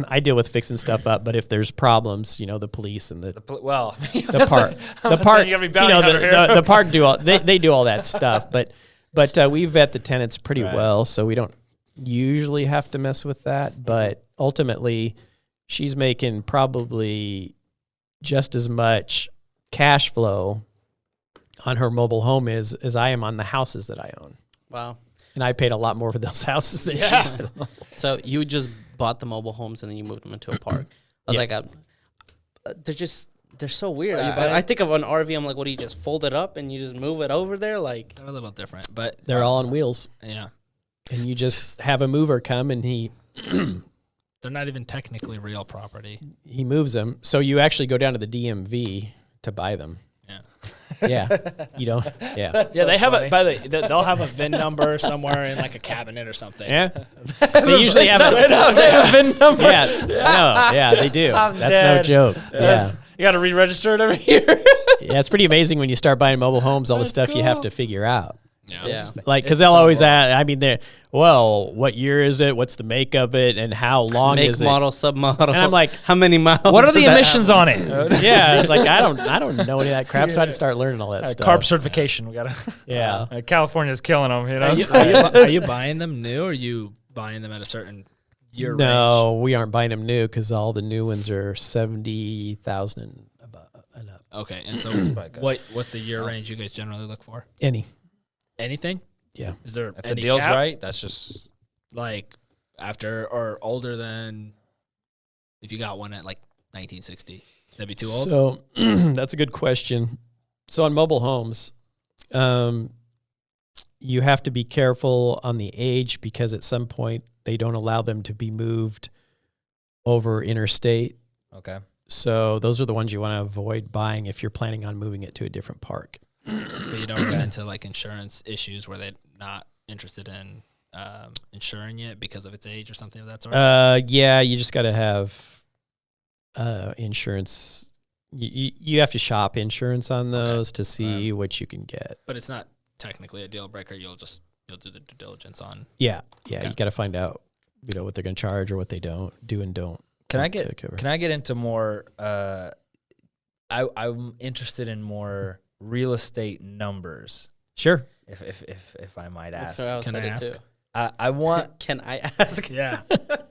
I deal with fixing stuff up, but if there's problems, the police and the well, the park, the park, the park do all they do all that stuff. But we vet the tenants pretty well, so we don't usually have to mess with that. But ultimately, she's making probably just as much cash flow on her mobile home as I am on the houses that I own. Wow. And I paid a lot more for those houses than she did. So you just bought the mobile homes and then you moved them into a park. I was like, they're so weird. I think of an RV. I'm like, what do you just fold it up and you just move it over there? Like, They're a little different, but They're all on wheels. yeah, And you just have a mover come and he they're not even technically real property. moves them. So you actually go down to the DMV to buy them. Yeah. Yeah. You don't. Yeah. Yeah, they have a. By the way, they'll have a VIN number somewhere in like a cabinet or something. Yeah. They usually have a VIN number. Yeah. No. Yeah, they do. I'm That's no dead. joke. Yeah. You got to re-register it every year. Yeah. It's pretty amazing when you start buying mobile homes, all the stuff you have to figure out. yeah. Like, because they'll always ask, what year is it? What's the make of it? And how long Make, is it? model, submodel. And I'm like, how many miles? What are the does that emissions have? on it? yeah, it's like I don't know any of that crap, so I had to start learning all that stuff. Carb certification. We got to. Yeah. California's killing them. Are you buying them new, or are you buying them at a certain year range? No, we aren't buying them new because all the new ones are 70,000 and up. Okay, and so like a- what's the year range you guys generally look for? Any. Anything? Yeah. Is there If the any deal's cap? right, that's just. Like after or older than if you got one at like 1960? That'd be too old. So that's a good question. So on mobile homes, you have to be careful on the age because at some point they don't allow them to be moved over interstate. Okay. So those are the ones you want to avoid buying if you're planning on moving it to a different park. But you don't get into like insurance issues where they're not interested in insuring it because of its age or something of that sort. Yeah, you just got to have insurance. You have to shop insurance on those to see what you can get. But it's not technically a deal breaker. You'll do the due diligence on. Yeah, Okay. you got to find out, what they're going to charge or what they do and don't. Can I to get cover. Can I get into more? I'm interested in more real estate numbers, Sure. if I might That's ask. where I was Can I headed ask? too. I want. Can I ask? Yeah.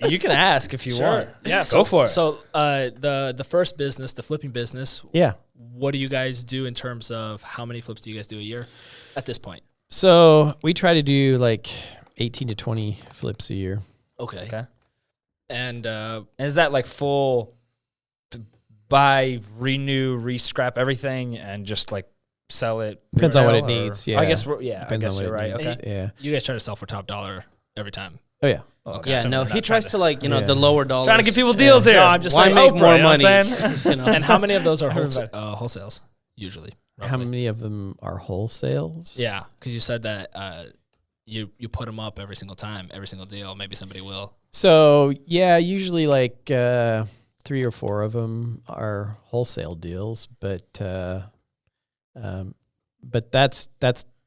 You can ask if you want. Yeah. Go for it. So the first business, the flipping business, Yeah. what do you guys do in terms of how many flips do you guys do a year at this point? So we try to do like 18 to 20 flips a year. Okay. And Is that like full buy, renew, re-scrap everything, and just like sell it? Depends on what it retail, or- needs, yeah. I guess. Yeah. Depends I on guess what you're it right. needs. Okay. Yeah. you guys try to sell for top dollar every time. Oh, yeah. Okay. Yeah, So no, we're he not tries trying to Yeah. the lower dollars. Trying to give people deals here. No, I'm just Why saying make Oprah, more you know what money? I'm saying? And how many of those are Everybody. wholesales usually? How roughly? many of them are wholesales? Yeah, because you said that you put them up every single time, every single deal. Maybe somebody will. So, yeah, usually like 3 or 4 of them are wholesale deals, but But that's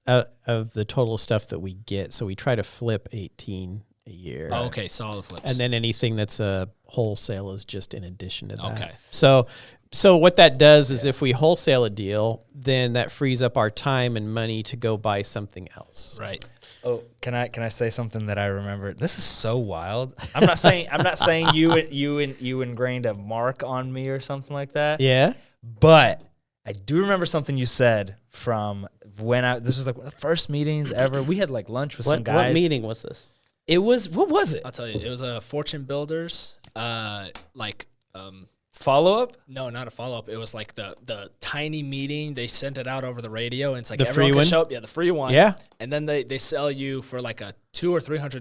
out of the total stuff that we get. So we try to flip 18 a year. Oh, okay, solid flips. And then anything that's a wholesale is just in addition to that. Okay. So what that does is if we wholesale a deal, then that frees up our time and money to go buy something else. Right. Oh, can I say something that I remember? This is so wild. I'm not saying you ingrained a mark on me or something like that. Yeah. But I do remember something you said from this was like one of the first meetings ever. We had like lunch with some guys. What meeting was this? It was, what was it? I'll tell you, it was a Fortune Builders, Follow up? no, not a follow up. It was like the tiny meeting. They sent it out over the radio, and it's like The everyone free can one? show up. Yeah, the free one. Yeah. And then they sell you for like a $200 or $300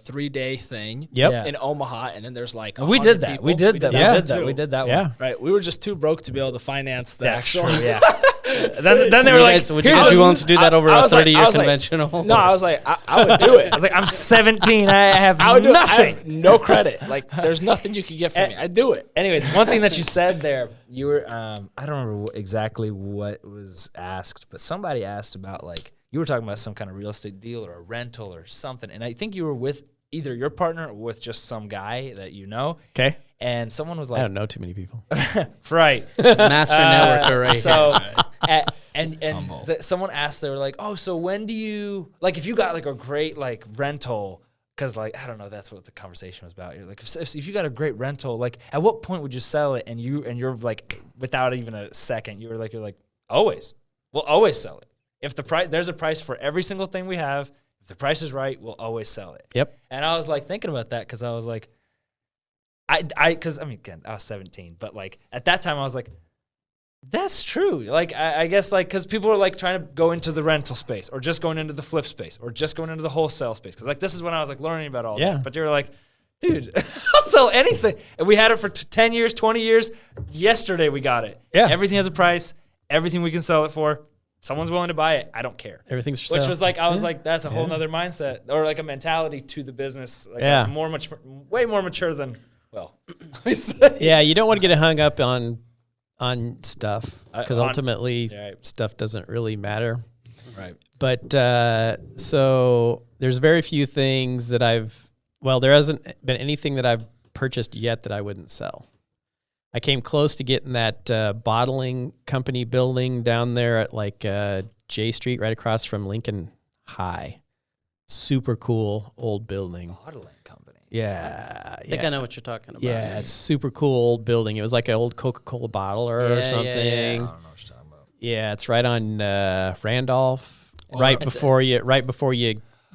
3-day thing. Yep. Yeah. In Omaha, and then there's like We 100 did that. people. We did that. Yeah. We did that. We did that Yeah. one. Right. We were just too broke to be able to finance the That's actual. true. Yeah. then they were like, Would you "Here's guys be a- willing to do that over I a was like- 30-year I was like, conventional? No, I was like, I would do it. I was like, I'm 17. I have I would do nothing. it. I have no credit. Like, there's nothing you can get from me. I'd do it. Anyways, one thing that you said there, you were, I don't remember exactly what was asked, but somebody asked about like, you were talking about some kind of real estate deal or a rental or something. And I think you were with either your partner or with just some guy that you know. Okay. And someone was I like, don't know too many people. right. Master networker right So, here. someone asked, they were like, oh, so when do you, like, if you got like a great like rental, because like, I don't know, that's what the conversation was about. You're like, if you got a great rental, like, at what point would you sell it? And you're like, without even a second, you're like, always, we'll always sell it. If the price, there's a price for every single thing we have. If the price is right, we'll always sell it. Yep. And I was like thinking about that because I was like, because I mean, again, I was 17, but like at that time I was like, that's true. Like, I guess like, because people are like trying to go into the rental space or just going into the flip space or just going into the wholesale space. Because like, this is when I was like learning about all that. But you're like, dude, I'll sell anything. And we had it for 10 years, 20 years. Yesterday we got it. Yeah. Everything has a price. Everything we can sell it for. Someone's willing to buy it. I don't care. Everything's for Which sale. was like, I was like, that's a whole nother mindset or like a mentality to the business. Like way more mature than, well, Yeah, you don't want to get hung up on stuff because on- ultimately Right. stuff doesn't really matter. Right. But so there's very few things that there hasn't been anything that I've purchased yet that I wouldn't sell. I came close to getting that bottling company building down there at like J Street, right across from Lincoln High. Super cool old building. Bottling company. Yeah. I think I know what you're talking about. Yeah, it's super cool old building. It was like an old Coca-Cola bottler or Yeah, something. yeah, yeah. I don't know what you're talking about. Yeah, it's right on Randolph, Well, right it's- before you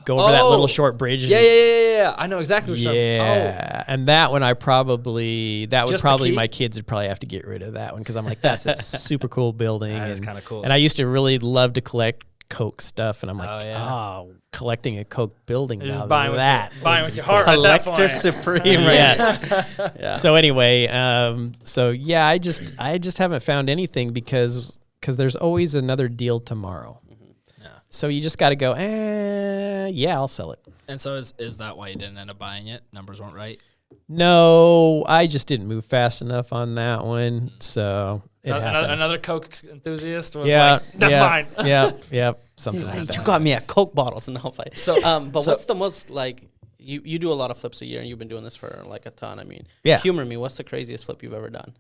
go over that little Oh, short bridge. Yeah. I know exactly what you're talking about. Yeah, and that one Just to keep? my kids would probably have to get rid of that one because I'm like, that's a super cool building. That is and- kinda cool. And I used to really love to collect Coke stuff, and I'm like, Oh, yeah. collecting a Coke building You're now. just buying that buying with your heart. At that Collector point. Supreme. yes. Yeah. So anyway, I just haven't found anything because there's always another deal tomorrow. Yeah. So you just got to go, yeah, I'll sell it. And so is that why you didn't end up buying it? Numbers weren't right. No, I just didn't move fast enough on that one. So it happens. Another Coke enthusiast was yeah, like, that's yeah, mine. Yeah, something like You that. got me at Coke bottles and all that. So- but so- what's the most like? You do a lot of flips a year, and you've been doing this for like a ton. I mean, Yeah. humor me. What's the craziest flip you've ever done?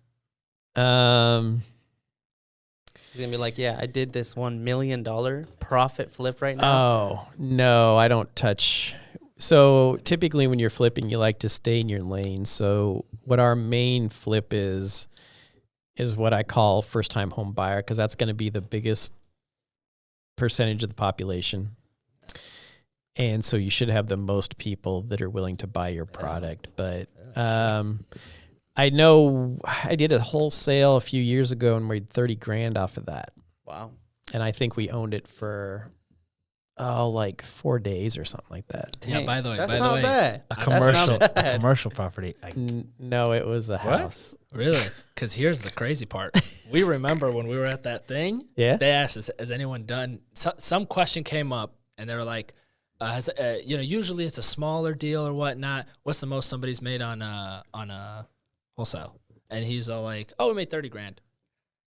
He's gonna be like, yeah, I did this $1 million profit flip right now. Oh, no, I don't touch. So typically when you're flipping, you like to stay in your lane. So what our main flip is what I call first-time home buyer because that's going to be the biggest percentage of the population. And so you should have the most people that are willing to buy your product. But I know I did a wholesale a few years ago and made $30,000 off of that. Wow. And I think we owned it for like 4 days or something like that. Yeah, Dang, by the way, that's not bad. A That's commercial, not bad. commercial property. No, it was a house. Really? Because here's the crazy part. We remember when we were at that thing. Yeah. They asked us, "Has anyone done?" Some question came up, and they were like, usually it's a smaller deal or whatnot. What's the most somebody's made on a wholesale?" And he's all like, "Oh, we made $30,000."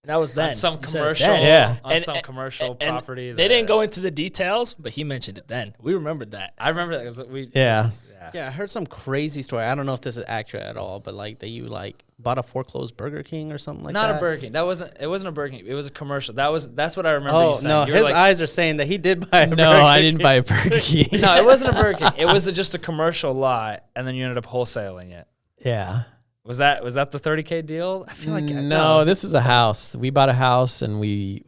that was then. On some You said it commercial, then. Yeah. on some commercial and property. They didn't go into the details, but he mentioned it then. We remembered that. I remember that. 'Cause we, Yeah. Yeah, I heard some crazy story. I don't know if this is accurate at all, but like that you like bought a foreclosed Burger King or something like Not that. a Burger King. It wasn't a Burger King. It was a commercial. That's what I remember Oh you saying. no, You were his like, eyes are saying that he did buy a No, Burger I King. didn't buy a Burger King. No, it wasn't a Burger King. It was just a commercial lot, and then you ended up wholesaling it. Yeah. Was that the $30K deal? I feel like No, this was a house. We bought a house and we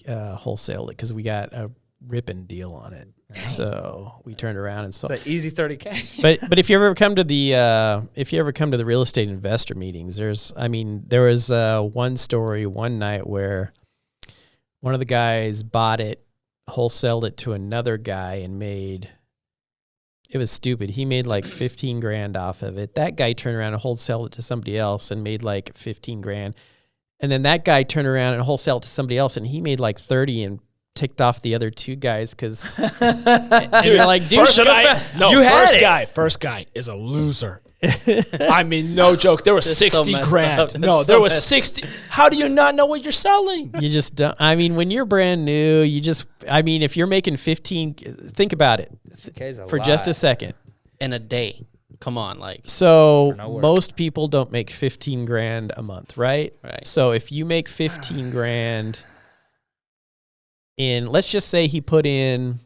wholesaled it because we got a ripping deal on it. So we turned around and sold. It's an easy $30K. But if you ever come to the real estate investor meetings, there was one story one night where one of the guys bought it, wholesaled it to another guy, and it was stupid. He made like 15 grand off of it. That guy turned around and wholesaled it to somebody else and made like 15 grand. And then that guy turned around and wholesaled it to somebody else and he made like 30 and ticked off the other two guys because you're like, dude, First guy is a loser. I mean, no joke. There was This is so 60 messed grand. up. That's No, so there was messed 60. How do you not know what you're selling? you just don't. I mean, when you're brand new, if you're making 15, think about it for just a second. in a day. Come on, like So no work. most people don't make 15 grand a month, right? Right. So if you make 15 grand let's just say he put in,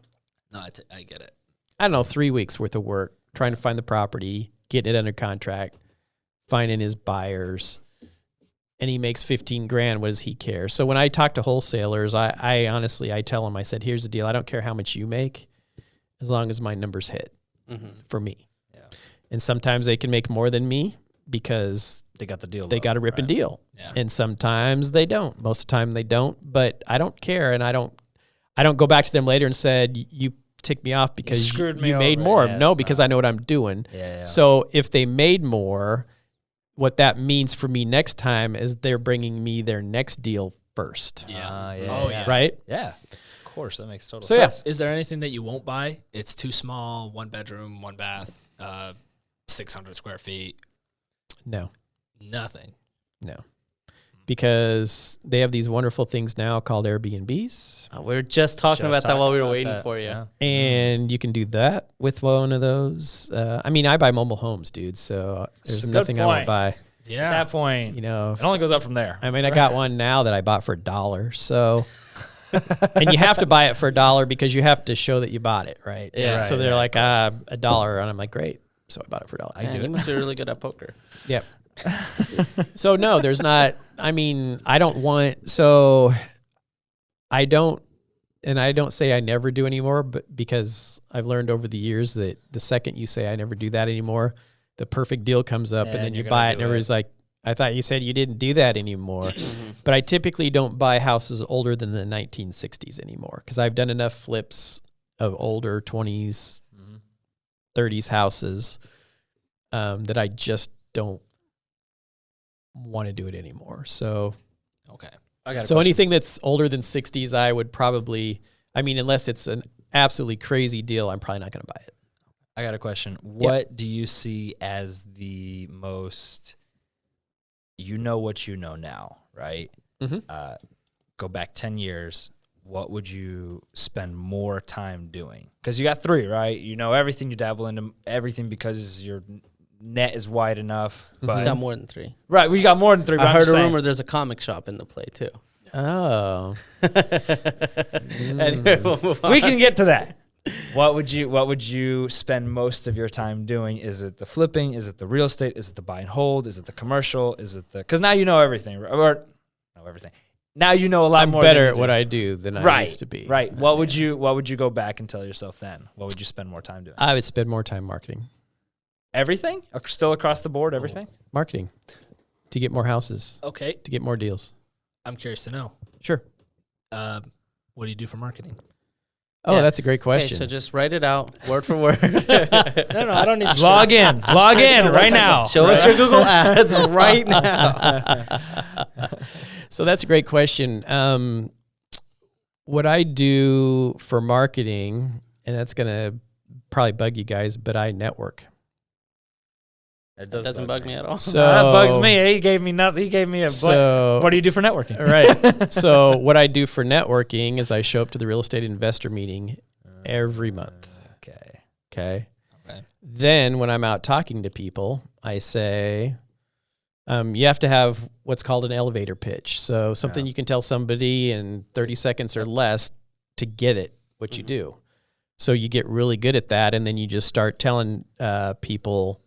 No, I get it. I don't know, 3 weeks worth of work trying to find the property, getting it under contract, finding his buyers, and he makes 15 grand. What does he care? So when I talk to wholesalers, I honestly tell them, I said, here's the deal. I don't care how much you make as long as my numbers hit for me. Yeah. And sometimes they can make more than me because They got the deal. they got a ripping deal. Yeah. And sometimes they don't. Most of the time they don't, but I don't care. And I don't go back to them later and said, you ticked me off because screwed me you made over. more. Yeah, No, it's because not- I know what I'm doing. Yeah. So if they made more, what that means for me next time is they're bringing me their next deal first. Yeah. Yeah. Oh, yeah. Right? Yeah. Of course, that makes total So, sense. yeah. Is there anything that you won't buy? It's too small, 1 bedroom, 1 bath, 600 square feet, No. nothing. Because they have these wonderful things now called Airbnbs. we were just talking about that while we were waiting for you. Yeah. And you can do that with one of those. I buy mobile homes, dude. So there's It's a good nothing I won't point. buy. Yeah. At that point, You know, it only goes up from there. I mean, I got one now that I bought for $1. So, and you have to buy it for $1 because you have to show that you bought it, right? Yeah. So Right, they're right, like, $1, and I'm like, great. So I bought it for $1. Man, you must be really good at poker. Yep. So no, there's not. I mean, I don't want. So I don't, and I don't say I never do anymore, but because I've learned over the years that the second you say I never do that anymore, the perfect deal comes up, Yeah, and then and you you're buy gonna it, and do it. everybody's like, "I thought you said you didn't do that anymore." But I typically don't buy houses older than the 1960s anymore because I've done enough flips of older 20s, 30s houses that I just don't want to do it anymore. So, Okay. so anything that's older than 60s, I would probably, unless it's an absolutely crazy deal, I'm probably not going to buy it. I got a question. What do you see as the most, what you know now, right? Mhm. Go back 10 years. What would you spend more time doing? Because you got 3, right? You know everything. You dabble into everything because your net is wide enough. He's But got more than 3. right, we got more than 3. But I I'm heard just a saying- rumor there's a comic shop in the play too. Oh, Anyway, we'll move on. We can get to that. What would you spend most of your time doing? Is it the flipping? Is it the real estate? Is it the buy and hold? Is it the commercial? Is it because now you know everything, or know everything. Now you know a lot I'm more. better than at you what do. I do than I Right, used to be. right. What would you go back and tell yourself then? What would you spend more time doing? I would spend more time marketing. Everything? Still across the board, everything? Marketing to get more houses, Okay. to get more deals. I'm curious to know. Sure. What do you do for marketing? Oh, Yeah. that's a great Okay, question. so just write it out word for word. No, I don't need to Log in right now. Show us your Google ads right now. So that's a great question. What I do for marketing, and that's going to probably bug you guys, but I network. It That doesn't bug me at all. So that bugs me. He gave me nothing. He gave me a. So- what do you do for networking? Right. So what I do for networking is I show up to the real estate investor meeting every month. Okay. Okay. Okay. Then when I'm out talking to people, I say, you have to have what's called an elevator pitch. So something Yeah. you can tell somebody in 30 seconds or less to get it, what you do. So you get really good at that. And then you just start telling people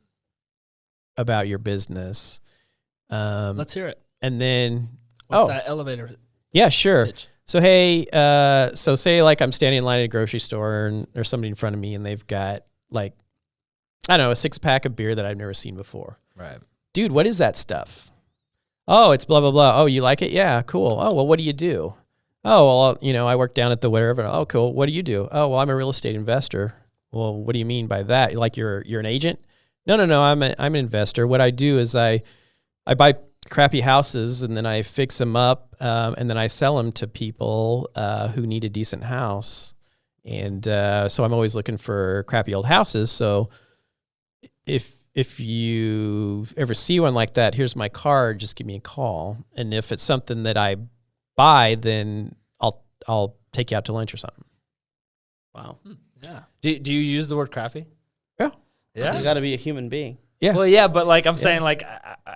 about your business. Let's hear it. And then, What's that elevator yeah, sure. pitch? So, hey, so say like I'm standing in line at a grocery store and there's somebody in front of me and they've got like, I don't know, a 6-pack of beer that I've never seen before. Right. Dude, what is that stuff? Oh, it's blah, blah, blah. Oh, you like it? Yeah, cool. Oh, well, what do you do? Oh, well, I work down at the whatever. Oh, cool. What do you do? Oh, well, I'm a real estate investor. Well, what do you mean by that? Like you're an agent? No. I'm an investor. What I do is I buy crappy houses and then I fix them up and then I sell them to people who need a decent house. And so I'm always looking for crappy old houses. So if you ever see one like that, here's my card. Just give me a call. And if it's something that I buy, then I'll take you out to lunch or something. Wow. Yeah. Do you use the word crappy? Yeah. Yeah. You got to be a human being. Yeah. Well, yeah, but like I'm saying, like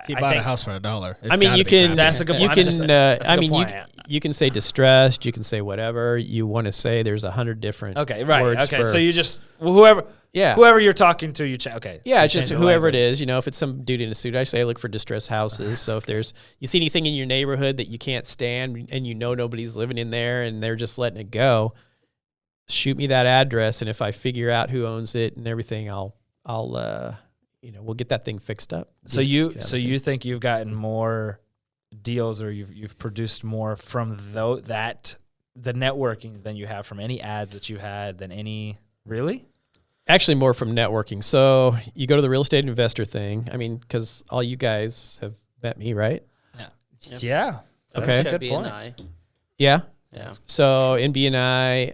He I bought a think house for $1. It's I mean, gotta you be can. crappy. That's a good You point. I'm can. just saying, that's a I good mean, point. you can say distressed. You can say whatever you want to say. There's 100 different. Okay, right. words Okay, for- so you just whoever Yeah. you're talking to, you okay. Yeah, so it's just change the whoever it language. is. If it's some dude in a suit, I say I look for distressed houses. So if you see anything in your neighborhood that you can't stand and nobody's living in there and they're just letting it go, shoot me that address. And if I figure out who owns it and everything, I'll we'll get that thing fixed up. So you think you've gotten more deals or you've produced more from the networking than you have from any ads that you had than any really? Actually, more from networking. So you go to the real estate investor thing. I mean, because all you guys have met me, right? Yep. Yeah. Okay. That's a good Chubby point. and I. Yeah. Yeah. So in BNI,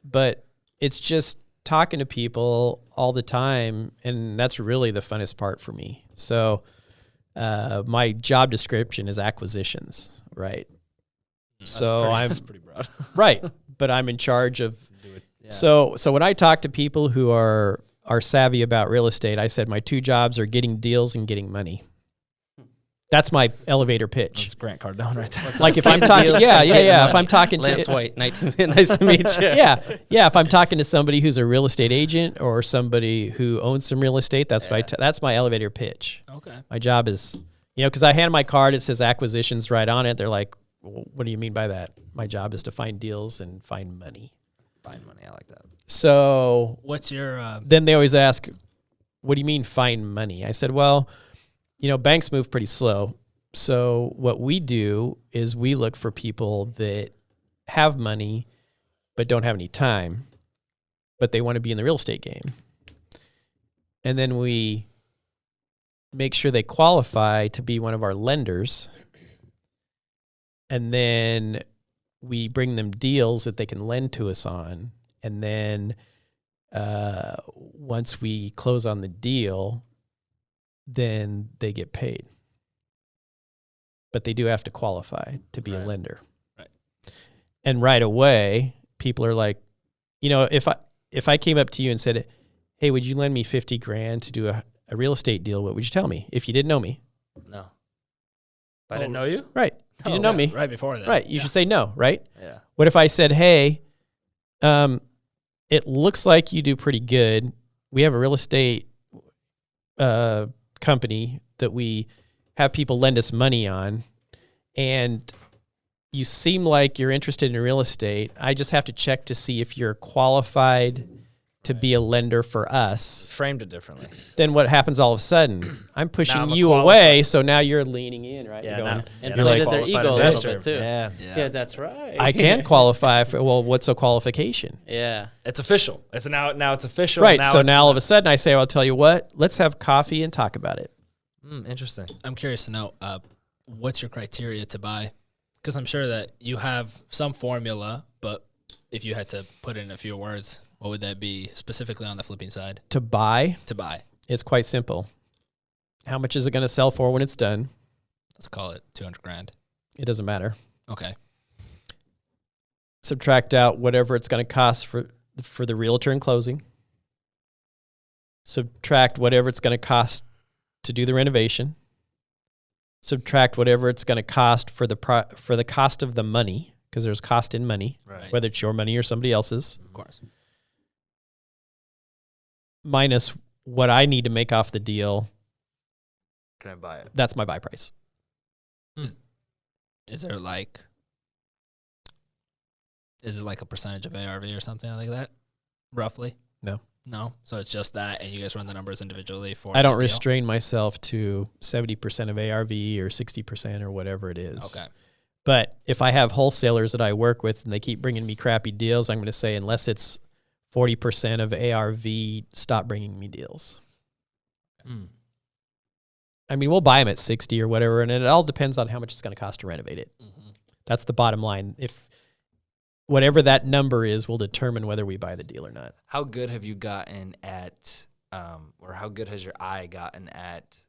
but it's just talking to people all the time, and that's really the funnest part for me. So my job description is acquisitions, right? That's pretty broad. Right, but I'm in charge of. Yeah. So when I talk to people who are savvy about real estate, I said my 2 jobs are getting deals and getting money. That's my elevator pitch. That's Grant Cardone right there. Like if I'm talking, if I'm talking to Lance White, nice to meet you. yeah. If I'm talking to somebody who's a real estate agent or somebody who owns some real estate, that's that's my elevator pitch. Okay. My job is, because I hand my card, it says acquisitions right on it. They're like, what do you mean by that? My job is to find deals and find money. Find money. I like that. So What's your then they always ask, what do you mean find money? I said, well, banks move pretty slow. So what we do is we look for people that have money but don't have any time, but they want to be in the real estate game. And then we make sure they qualify to be one of our lenders. And then we bring them deals that they can lend to us on. And then once we close on the deal, then they get paid. But they do have to qualify to be a lender. Right. And right away, people are like, if I came up to you and said, hey, would you lend me $50,000 to do a real estate deal? What would you tell me if you didn't know me? No. If I didn't know you? Right. If you didn't know me, right before that. right, you should say no, right? Yeah. What if I said, hey, it looks like you do pretty good. We have a real estate company that we have people lend us money on, and you seem like you're interested in real estate. I just have to check to see if you're qualified to be a lender for us. Framed it differently. Then what happens all of a sudden? I'm Now pushing I'm a you away, so now you're leaning in, right? Yeah. You're going, And you're like, inflated their ego a little bit too. Yeah. Yeah, that's right. I can qualify for, well, what's a qualification? Yeah. It's official. It's now it's official. Right. So it's- now all of a sudden I say, I'll tell you what, let's have coffee and talk about it. Interesting. I'm curious to know what's your criteria to buy? Because I'm sure that you have some formula, but if you had to put it in a few words, what would that be specifically on the flipping side To buy, to buy? It's quite simple. How much is it going to sell for when it's done? Let's call it 200 grand. It doesn't matter. Okay. Subtract out whatever it's going to cost for the realtor in closing. Subtract whatever it's going to cost to do the renovation. Subtract whatever it's going to cost for the cost of the money, because there's cost in money, Right. whether it's your money or somebody else's. Of course. Minus what I need to make off the deal. Can I buy it? That's my buy price. Is there like, is it like a percentage of ARV or something like that? Roughly? No. No? So it's just that, and you guys run the numbers individually for I don't the deal? restrain myself to 70% of ARV or 60% or whatever it is. Okay. But if I have wholesalers that I work with and they keep bringing me crappy deals, I'm going to say, unless it's 40% of ARV, stop bringing me deals. I mean, we'll buy them at 60 or whatever, and it all depends on how much it's going to cost to renovate it. Mm-hmm. That's the bottom line. If whatever that number is will determine whether we buy the deal or not. How good have you gotten at, or how good has your eye gotten at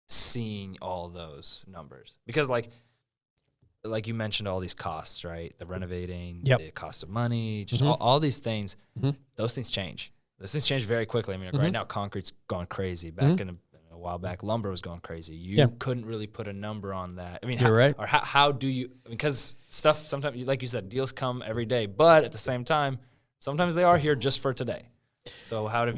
seeing all those numbers? Because like you mentioned, all these costs, right? The renovating, Yep. the cost of money, just Mhm. all these things. Mhm. Those things change. Those things change very quickly. I mean, like Mhm. right now, concrete's gone crazy. Back Mhm. in a while back, lumber was going crazy. You Yeah. couldn't really put a number on that. I mean, You're right. Or how do you? Because stuff sometimes, like you said, deals come every day, but at the same time, sometimes they are here just for today. So how have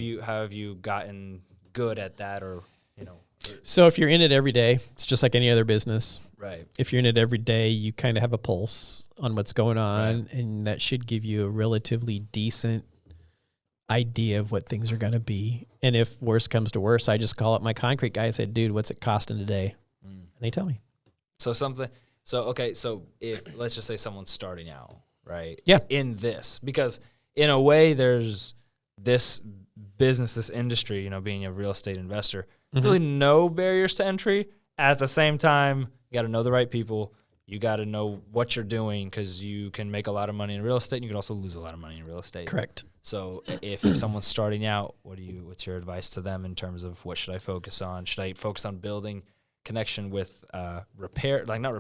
you gotten good at that, or you know? So if you're in it every day, it's just like any other business. Right. If you're in it every day, you kind of have a pulse on what's going on, and that should give you a relatively decent idea of what things are going to be. And if worse comes to worse, I just call up my concrete guy and say, dude, what's it costing today? And they tell me. So if let's just say someone's starting out, right? Yeah. In this, because in a way, there's this business, this industry, you know, being a real estate investor, really no barriers to entry. At the same time, you got to know the right people. You got to know what you're doing, because you can make a lot of money in real estate, and you can also lose a lot of money in real estate. Correct. So if someone's starting out, what's your advice to them in terms of what should I focus on? Should I focus on building connection with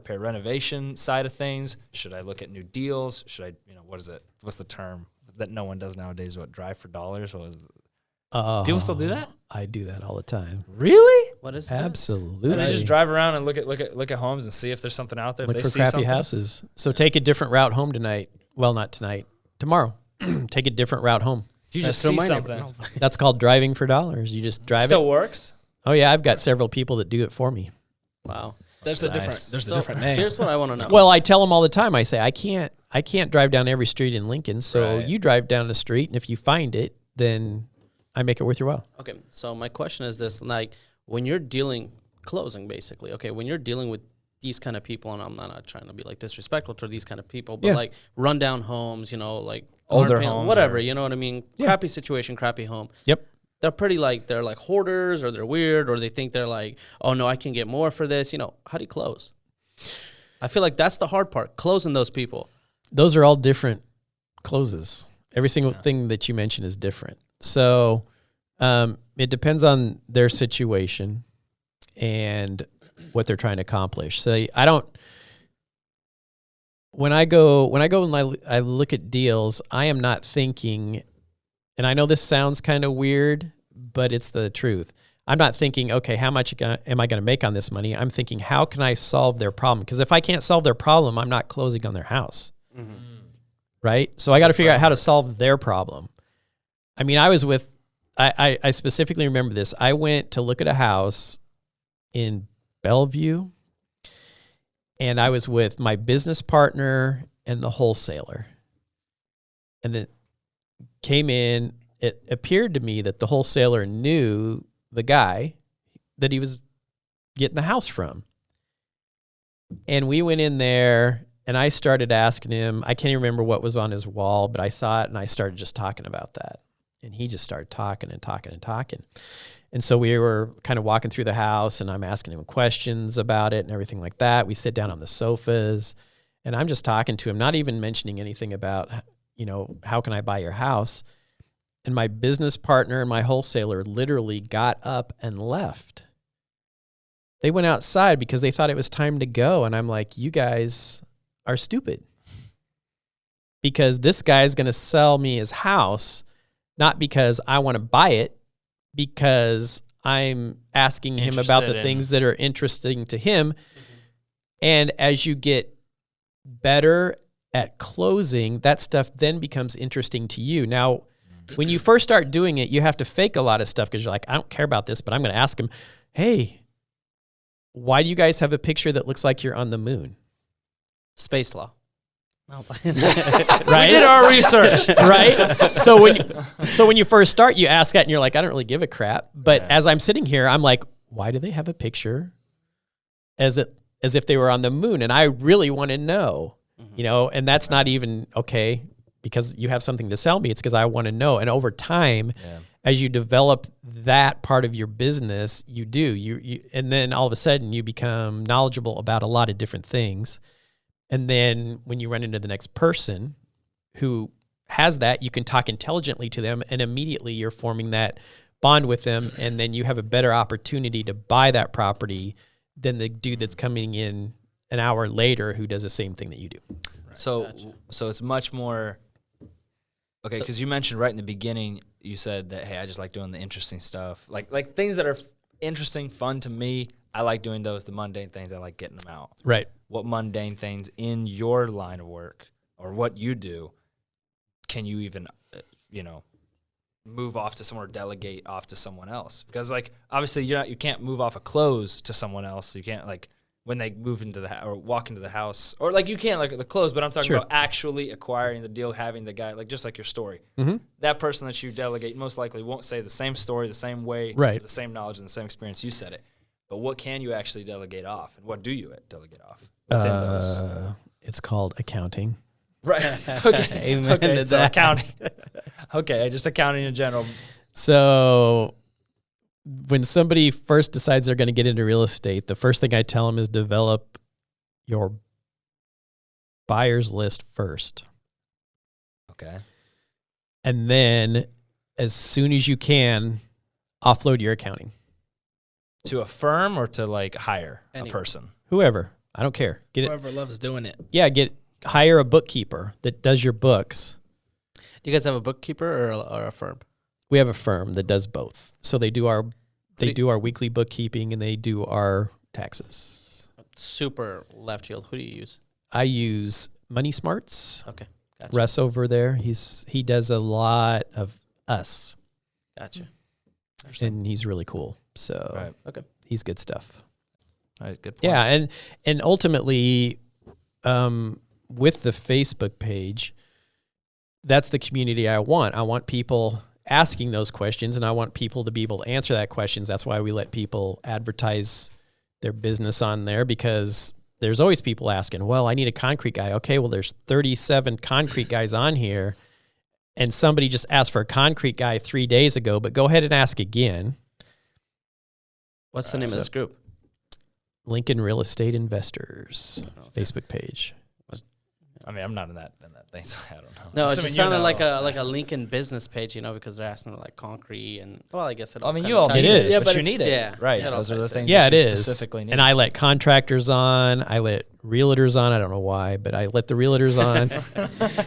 renovation side of things? Should I look at new deals? Should I, what's the term that no one does nowadays? What, drive for dollars? People still do that? I do that all the time. Really? What is that? Absolutely. They just drive around and look at homes and see if there's something out there. Look if for they see crappy something. houses. So take a different route home tonight. Well, not tonight. Tomorrow. Take a different route home. You just Throw see my something. neighbor- no. That's called driving for dollars. You just drive Still it. works. Oh yeah, I've got several people that do it for me. Wow. There's Nice. a So different name. here's what I want to know. Well, I tell them all the time. I say I can't drive down every street in Lincoln. So Right. you drive down the street, and if you find it, then I make it worth your while. Okay, so my question is this: like, when you're closing, basically, okay, when you're dealing with these kind of people, and I'm not trying to be like disrespectful to these kind of people, but Yeah. like rundown homes, like Older aren't paying- homes whatever, or- you know what I mean? Yeah. Crappy situation, crappy home. Yep. They're pretty they're like hoarders, or they're weird, or they think they're like, oh no, I can get more for this. How do you close? I feel like that's the hard part, closing those people. Those are all different closes. Every single thing that you mentioned is different. So it depends on their situation and what they're trying to accomplish. So I don't. When I go and I look at deals, I am not thinking, and I know this sounds kind of weird, but it's the truth. I'm not thinking, okay, how much am I going to make on this money? I'm thinking, how can I solve their problem? Because if I can't solve their problem, I'm not closing on their house. Right? So I got to figure out how to solve their problem. I mean, I specifically remember this. I went to look at a house in Bellevue, and I was with my business partner and the wholesaler. And then came in, it appeared to me that the wholesaler knew the guy that he was getting the house from. And we went in there, and I started asking him, I can't even remember what was on his wall, but I saw it, and I started just talking about that. And he just started talking and talking and talking. And so we were kind of walking through the house, and I'm asking him questions about it and everything like that. We sit down on the sofas, and I'm just talking to him, not even mentioning anything about, how can I buy your house? And my business partner and my wholesaler literally got up and left. They went outside because they thought it was time to go. And I'm like, you guys are stupid. Because this guy is going to sell me his house, not because I want to buy it, because I'm asking him about the things that are interesting to him. And as you get better at closing, that stuff then becomes interesting to you. Now, when you first start doing it, you have to fake a lot of stuff because you're like, I don't care about this, but I'm going to ask him, hey, why do you guys have a picture that looks like you're on the moon? Space law. Right? We did our research. Right? So when you first start, you ask that and you're like, I don't really give a crap. But as I'm sitting here, I'm like, why do they have a picture as if they were on the moon? And I really want to know, and that's not even okay because you have something to sell me. It's because I want to know. And over time, as you develop that part of your business, you do. And then all of a sudden you become knowledgeable about a lot of different things. And then when you run into the next person who has that, you can talk intelligently to them, and immediately you're forming that bond with them, and then you have a better opportunity to buy that property than the dude that's coming in an hour later who does the same thing that you do. Right. So it's much more okay, because you mentioned right in the beginning, you said that, hey, I just like doing the interesting stuff, like things that are interesting, fun to me. I like doing those. The mundane things, I like getting them out. Right. What mundane things in your line of work or what you do can you even, move off to someone or delegate off to someone else? Because obviously you can't move off a clothes to someone else. You can't when they move into the or walk into the house or you can't the clothes. But I'm talking about actually acquiring the deal, having the guy just like your story. Mm-hmm. That person that you delegate most likely won't say the same story the same way, right? The same knowledge and the same experience you said it. But what can you actually delegate off, and what do you delegate off within those? It's called accounting. Right. Okay. Amen okay. to So that. accounting. Okay, just accounting in general. So when somebody first decides they're going to get into real estate, the first thing I tell them is develop your buyer's list first. Okay. And then as soon as you can, offload your accounting. To a firm or to hire a person? Whoever. I don't care. Whoever loves doing it. Yeah, hire a bookkeeper that does your books. Do you guys have a bookkeeper or a firm? We have a firm that does both. So they do our weekly bookkeeping and they do our taxes. Super left field. Who do you use? I use Money Smarts. Okay, gotcha. Russ over there, he does a lot of us. Gotcha. And he's really cool. So Right. Okay. he's good stuff. All right, good point. Yeah, and ultimately, with the Facebook page, that's the community I want. I want people asking those questions, and I want people to be able to answer that questions. That's why we let people advertise their business on there, because there's always people asking, well, I need a concrete guy. Okay, well, there's 37 concrete guys on here, and somebody just asked for a concrete guy 3 days ago, but go ahead and ask again. What's the name of this group? Lincoln Real Estate Investors Facebook page. I mean, I'm not in that thing, so I don't know. No, it Assuming just you sounded know. like a Lincoln business page, because they're asking concrete and I guess it. I mean, kinda you all ties need It it, is. yeah, But but you it's- need it. yeah. Right. Yeah, Those are the ties things in. Yeah, that it you is. specifically need. And I let contractors on. I let realtors on. I don't know why, but I let the realtors on.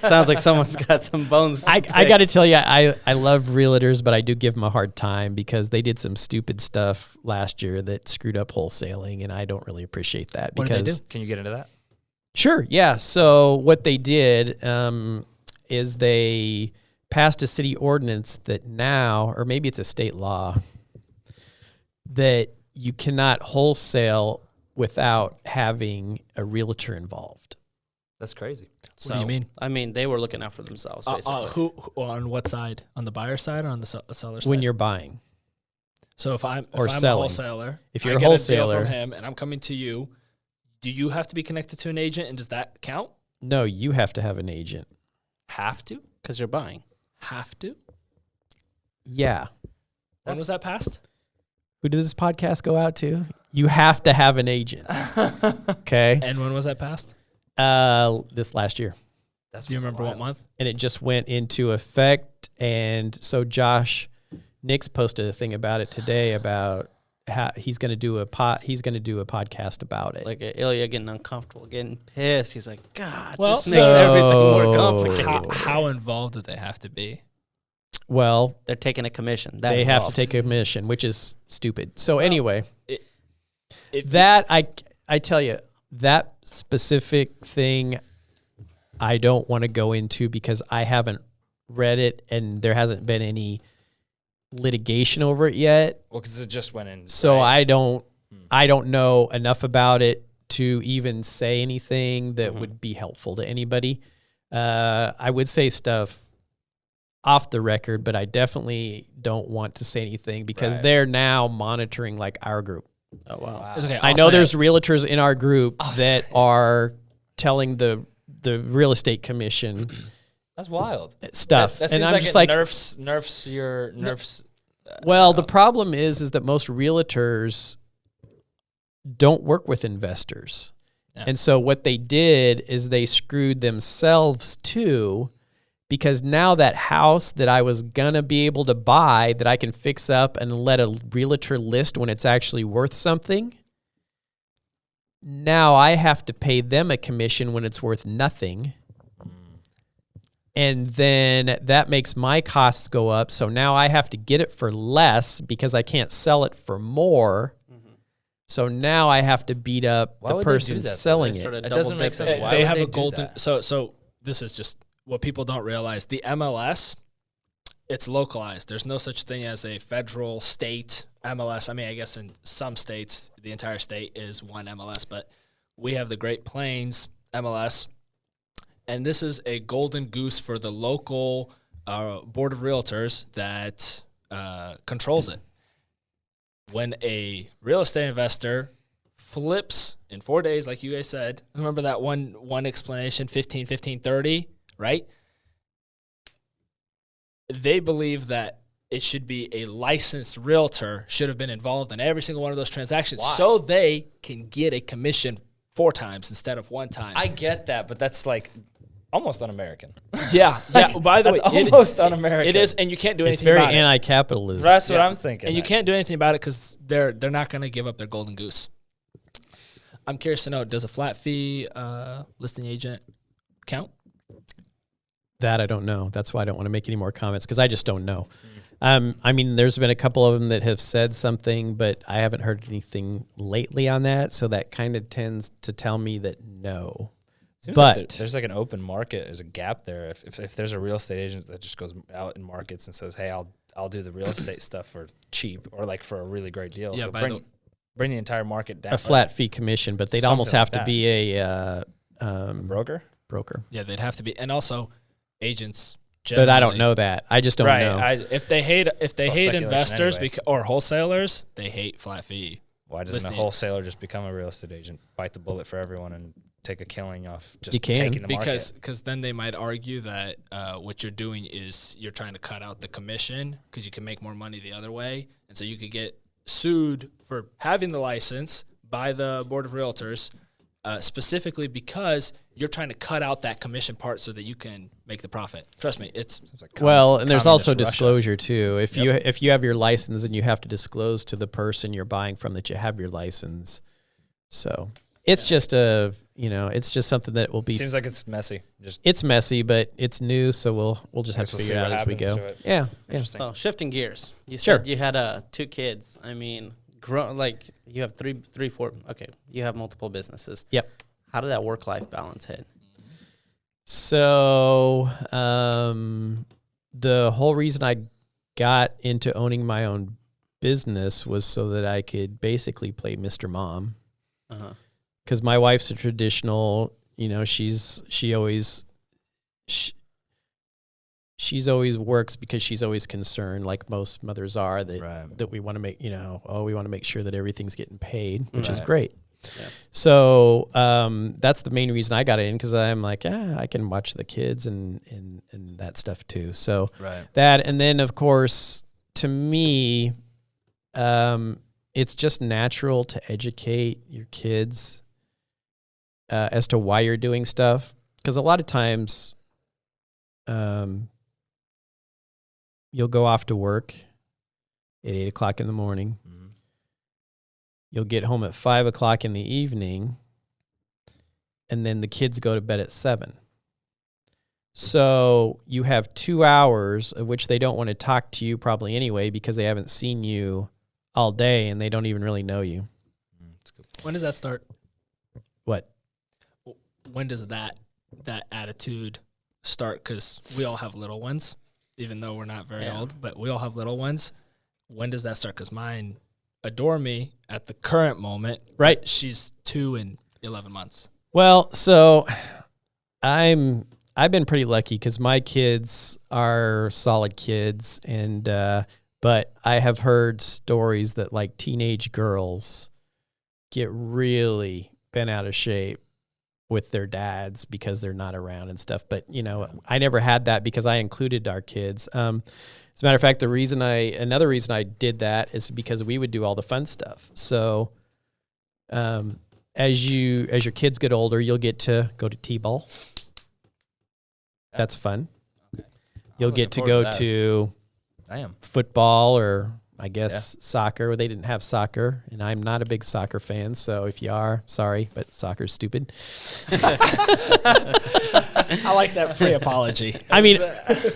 Sounds like someone's got some bones. I got to tell you, I love realtors, but I do give them a hard time because they did some stupid stuff last year that screwed up wholesaling, and I don't really appreciate that. What did they because do? Can you get into that? Sure, yeah. So what they did is they passed a city ordinance that now, or maybe it's a state law, that you cannot wholesale without having a realtor involved. That's crazy. What do you mean? I mean, they were looking out for themselves, basically. Who on what side? On the buyer side or on the seller side? When you're buying. So if I'm or a selling. wholesaler, If you're I a get wholesaler- a deal from him and I'm coming to you, do you have to be connected to an agent, and does that count? No, you have to have an agent. Have to? Because you're buying. Have to? Yeah. When was that passed? Who does this podcast go out to? You have to have an agent. Okay. And when was that passed? This last year. That's Do you remember what month? and it just went into effect. And so Josh Nix posted a thing about it today about how he's going to do a podcast about it. Like Ilya getting uncomfortable, getting pissed. He's like, God, Well, this makes everything more complicated. How involved do they have to be? Well, They're taking a commission. they have to take a commission, which is stupid. So anyway, If that I tell you, that specific thing I don't want to go into because I haven't read it and there hasn't been any litigation over it yet. Well, because it just went in. So right? I don't know enough about it to even say anything that would be helpful to anybody. I would say stuff off the record, but I definitely don't want to say anything because they're now monitoring like our group. Oh, wow. It's okay, I I'll know say there's it. realtors in our group that are telling the real estate commission That's wild. stuff. That and seems I'm like just it like, nerfs. well, the problem is that most realtors don't work with investors. Yeah. And so what they did is they screwed themselves too, because now that house that I was going to be able to buy that I can fix up and let a realtor list when it's actually worth something, now I have to pay them a commission when it's worth nothing. And then that makes my costs go up. So now I have to get it for less because I can't sell it for more. So now I have to beat up Why the would they do person that? selling They it. started It doesn't make double-dipping. sense. Why They would have they a do golden. that? So this is just what people don't realize. The MLS, it's localized. There's no such thing as a federal state MLS. I mean, I guess in some states, the entire state is one MLS, but we have the Great Plains MLS, and this is a golden goose for the local board of realtors that controls it. When a real estate investor flips in 4 days, like you guys said, remember that one explanation, 15, 15, 30, right? They believe that it should be a licensed realtor should have been involved in every single one of those transactions so they can get a commission 4 times instead of 1 time. I get that, but that's like almost un-American. Yeah. By the way, That's almost un-American. it is, and you can't do It's anything very about it. anti-capitalist. That's what I'm thinking. And you can't do anything about it because they're not going to give up their golden goose. I'm curious to know, does a flat fee listing agent count? That I don't know. That's why I don't want to make any more comments because I just don't know. I mean, there's been a couple of them that have said something, but I haven't heard anything lately on that. So that kind of tends to tell me that no. Seems But like there's like an open market. There's a gap there. If there's a real estate agent that just goes out in markets and says, "Hey, I'll do the real estate stuff for cheap or like for a really great deal," Yeah, It'll bring the entire market down. a flat fee commission, but they'd Something almost have like to be a broker. broker. Yeah, they'd have to be, and also agents. But I don't generally- know that. I just don't know. If they hate all speculation investors anyway. or wholesalers, they hate flat fee. Why doesn't Listing a it. wholesaler just become a real estate agent, bite the bullet for everyone, and take a killing off just You can. taking the market? Because then they might argue that what you're doing is you're trying to cut out the commission because you can make more money the other way, and so you could get sued for having the license by the board of realtors, specifically because you're trying to cut out that commission part so that you can make the profit. Trust me, it's Well, and there's also Communist Russia. disclosure too. If you have your license, and you have to disclose to the person you're buying from that you have your license. So it's just it's just something that will be. Seems like it's messy. Just It's messy, but it's new, so we'll just have guess to we'll see figure it what out as we happens go. to it. Yeah. Interesting. So shifting gears, you Sure. said you had 2 kids. I mean, like you have 3, 4. Okay, you have multiple businesses. Yep. How did that work-life balance hit? So the whole reason I got into owning my own business was so that I could basically play Mr. Mom. Because my wife's a traditional, she always works because she's always concerned, like most mothers are, that we want to make, we want to make sure that everything's getting paid, which is Right. great. Yeah. So that's the main reason I got in, because I'm like, I can watch the kids and that stuff too. So right. that, and then of course, to me, it's just natural to educate your kids as to why you're doing stuff. Because a lot of times you'll go off to work at 8 o'clock in the morning. Mhm. You'll get home at 5 o'clock in the evening, and then the kids go to bed at 7. So you have 2 hours of which they don't want to talk to you probably anyway because they haven't seen you all day and they don't even really know you. That's good. When does that start? What? When does that attitude start? Because we all have little ones, even though we're not very old, but we all have little ones. When does that start? Because mine adore me at the current moment. Right. She's 2 and 11 months. Well, so I've been pretty lucky because my kids are solid kids, and but I have heard stories that like teenage girls get really bent out of shape with their dads because they're not around and stuff. But I never had that because I included our kids. As a matter of fact, another reason I did that is because we would do all the fun stuff. So as your kids get older, you'll get to go to T-ball. That's fun. Okay. You'll get to go to football or I guess soccer. They didn't have soccer, and I'm not a big soccer fan. So if you are, sorry, but soccer's stupid. I like that pre-apology. I mean,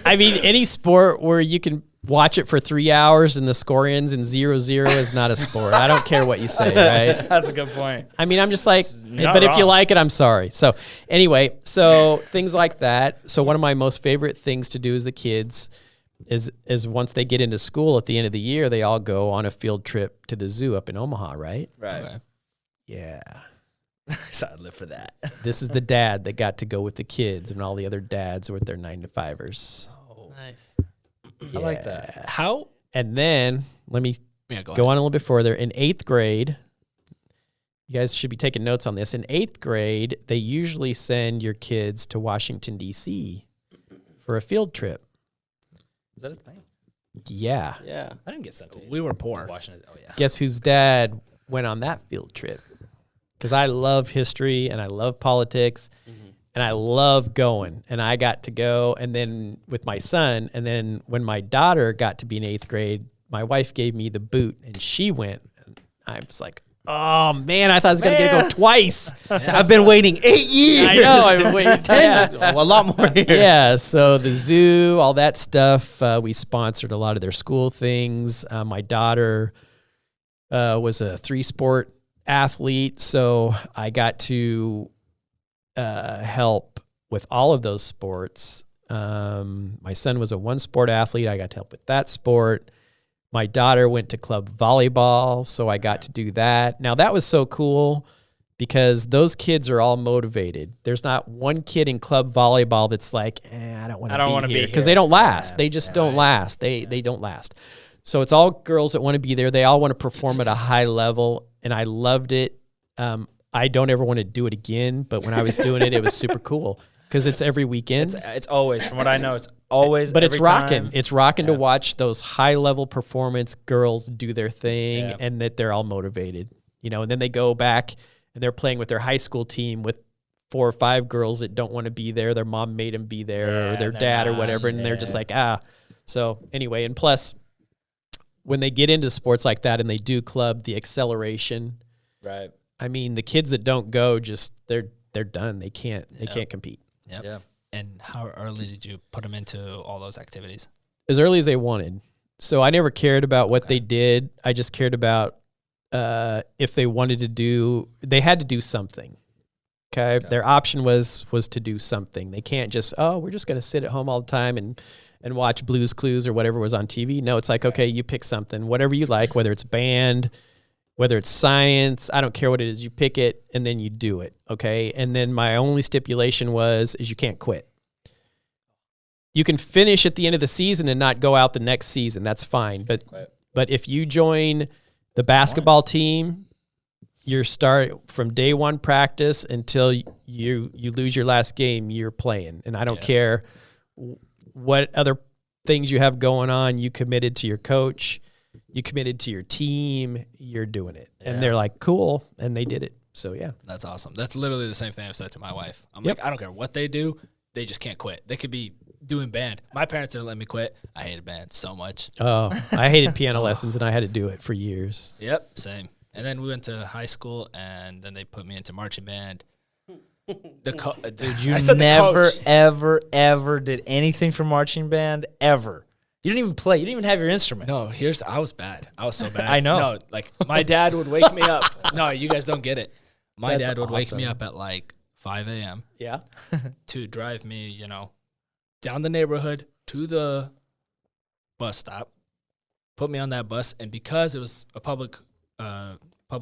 any sport where you can watch it for 3 hours and the score ends in 0-0 is not a sport. I don't care what you say, right? That's a good point. I mean, I'm just like, not but if you wrong. like it, I'm sorry. So anyway, so things like that. So one of my most favorite things to do as the kids is once they get into school at the end of the year, they all go on a field trip to the zoo up in Omaha, right? Right. Okay. Yeah. So I'd live for that. This is the dad that got to go with the kids, and all the other dads with their 9-to-5ers. Oh, Nice. I like that. How? And then let me Yeah, go on a little bit further. In 8th grade, you guys should be taking notes on this. In 8th grade, they usually send your kids to Washington, D.C. for a field trip. Is that a thing? Yeah. Yeah. I didn't get sent to We were poor. Washington. Oh, yeah. Guess whose dad went on that field trip? Because I love history and I love politics and I love going. And I got to go, and then with my son. And then when my daughter got to be in 8th grade, my wife gave me the boot and she went. And I was like, oh, man, I thought I was going to get to go twice. I've been waiting 8 years. I know. I've been waiting 10. Well, a lot more years. Yeah, so the zoo, all that stuff, we sponsored a lot of their school things. My daughter was a 3-sport athlete, so I got to help with all of those sports. My son was a 1-sport athlete. I got to help with that sport. My daughter went to club volleyball, so I got to do that. Now, that was so cool because those kids are all motivated. There's not one kid in club volleyball that's like, I don't want to be here. Because they don't last. They just don't last. They don't last. So it's all girls that want to be there. They all want to perform at a high level, and I loved it. I don't ever want to do it again, but when I was doing it, it was super cool because it's every weekend. It's always, from what I know, it's always. But it's every rocking. time. It's rocking to watch those high-level performance girls do their thing and that they're all motivated. And then they go back and they're playing with their high school team with 4 or 5 girls that don't want to be there. Their mom made them be there or their dad or whatever, and they're just like, So anyway, and plus, when they get into sports like that and they do club, the acceleration. Right. I mean, the kids that don't go, just they're done. They can't compete. Yep. Yeah. And how early did you put them into all those activities? As early as they wanted. So I never cared about what they did. I just cared about if they wanted to do, they had to do something. Okay. Their option was to do something. They can't just, we're just going to sit at home all the time and watch Blue's Clues or whatever was on TV. No, it's like, okay, you pick something, whatever you like, whether it's band, whether it's science, I don't care what it is, you pick it and then you do it. Okay. And then my only stipulation is you can't quit. You can finish at the end of the season and not go out the next season. That's fine. But if you join the basketball team, you start from day one practice until you lose your last game, you're playing. And I don't care what other things you have going on. You committed to your coach, you committed to your team, you're doing it. And they're like, cool. And they did it. So, yeah. That's awesome. That's literally the same thing I've said to my wife. I'm like, I don't care what they do. They just can't quit. They could be doing band. My parents didn't let me quit. I hated band so much. Oh, I hated piano lessons, and I had to do it for years. Yep, same. And then we went to high school, and then they put me into marching band. Dude, you never, ever did anything for marching band, ever. You didn't even play. You didn't even have your instrument. No, I was bad. I was so bad. I know. No, like, my dad would wake me up. No, you guys don't get it. My That's dad would wake me awesome. up at, like, 5 a.m. Yeah. to drive me, down the neighborhood to the bus stop, put me on that bus, and because it was a public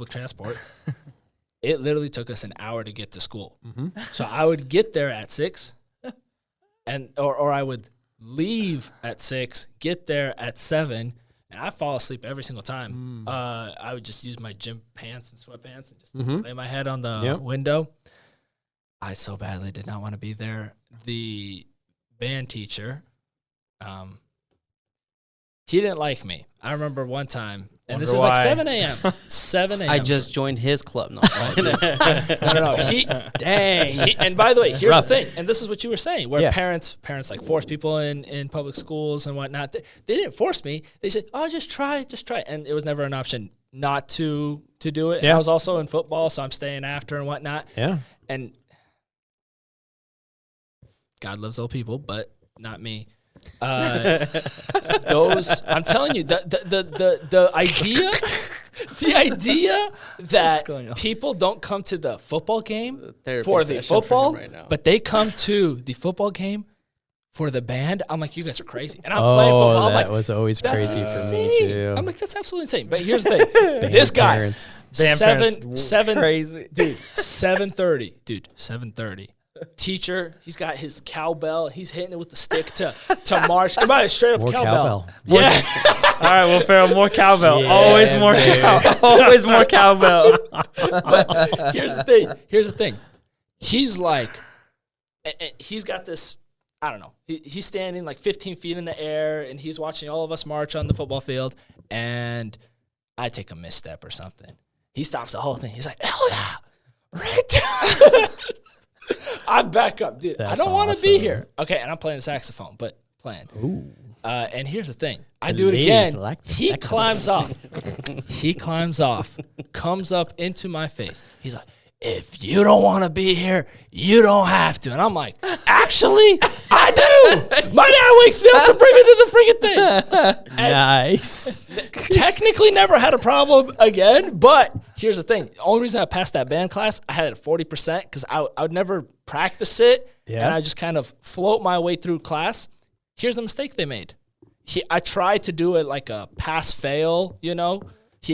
transport, it literally took us an hour to get to school. Mm-hmm. So I would get there at 6, or I would leave at 6, get there at 7, and I fall asleep every single time. I would just use my gym pants and sweatpants and just lay my head on the window. I so badly did not want to be there. The band teacher, he didn't like me. I remember one time, and this is like 7 a.m. 7 a.m. I just joined his club. No. No. And by the way, here's the thing, and this is what you were saying, where parents like force people in public schools and whatnot. They didn't force me. They said, "Oh, just try," and it was never an option not to do it. And I was also in football, so I'm staying after and whatnot. Yeah. And God loves all people, but not me. I'm telling you, the idea that people don't come to the football game for the football, right now, but they come to the football game for the band. I'm like, you guys are crazy. And I'm playing football. That was always crazy for me too. I'm like, that's absolutely insane. But here's the thing. This guy, seven crazy. Dude, 7:30. Dude, 7:30. Teacher, he's got his cowbell. He's hitting it with the stick to march. Come on, straight up More cowbell. Yeah. All right, Will Ferrell, more cowbell. Yeah, always more always more cowbell. But here's the thing. He's like, he's got this, I don't know. He's standing like 15 feet in the air, and he's watching all of us march on the football field, and I take a misstep or something. He stops the whole thing. He's like, hell yeah, right. I back up, dude. I don't want to be here. Okay, and I'm playing the saxophone, but playing. Ooh. And here's the thing. I do it again. He climbs off. He climbs off, comes up into my face. He's like, if you don't want to be here, you don't have to. And I'm like, actually, I do. My dad wakes me up to bring me to the freaking thing. Nice. Technically never had a problem again, but here's the thing. The only reason I passed that band class, I had it 40% because I would never practice it, and I just kind of float my way through class. Here's the mistake they made. I tried to do it like a pass-fail, He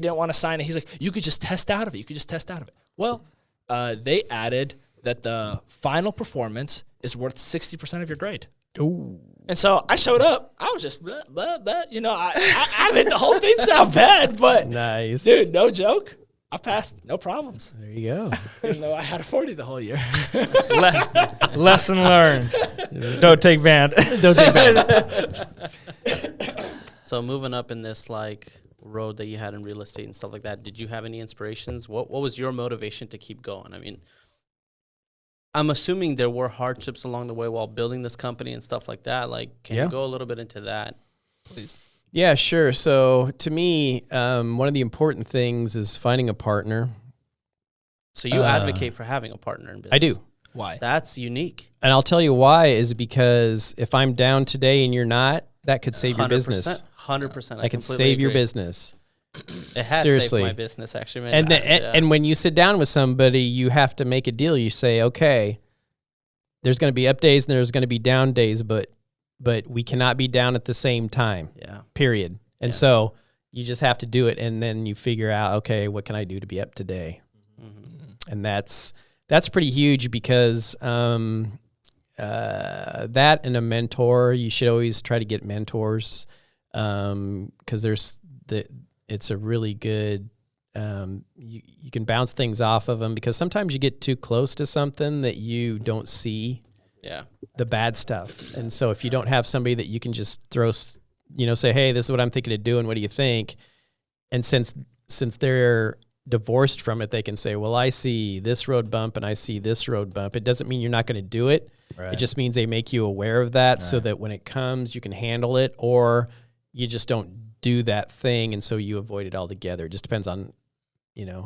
didn't want to sign it. He's like, you could just test out of it. Well, they added that the final performance is worth 60% of your grade. Ooh. And so I showed up. I was just, blah, blah, blah. I made the whole thing sound bad, but Nice. dude, no joke. I passed, no problems. There you go. Even though I had a 40 the whole year. Lesson learned. Don't take band. Don't take band. So moving up in this road that you had in real estate and stuff like that, did you have any inspirations? What was your motivation to keep going? I mean, I'm assuming there were hardships along the way while building this company and stuff like that. Can you go a little bit into that, please? Yeah, sure. So to me, one of the important things is finding a partner. So you advocate for having a partner in business? I do. Why? That's unique. And I'll tell you why is because if I'm down today and you're not, that could save your business. 100%. I can save your business. It has Seriously. saved my business, actually. And and when you sit down with somebody, you have to make a deal. You say, okay, there's going to be up days and there's going to be down days, but we cannot be down at the same time. Yeah. Period. And so you just have to do it, and then you figure out, okay, what can I do to be up today? Mm-hmm. And that's pretty huge because that and a mentor, you should always try to get mentors because it's a really good, you can bounce things off of them because sometimes you get too close to something that you don't see the bad stuff. And so if you don't have somebody that you can just say, hey, this is what I'm thinking of doing, what do you think? And since they're divorced from it. They can say, well, I see this road bump and I see this road bump. It doesn't mean you're not going to do it. Right. It just means they make you aware of that so that when it comes, you can handle it, or you just don't do that thing. And so you avoid it altogether. It just depends on,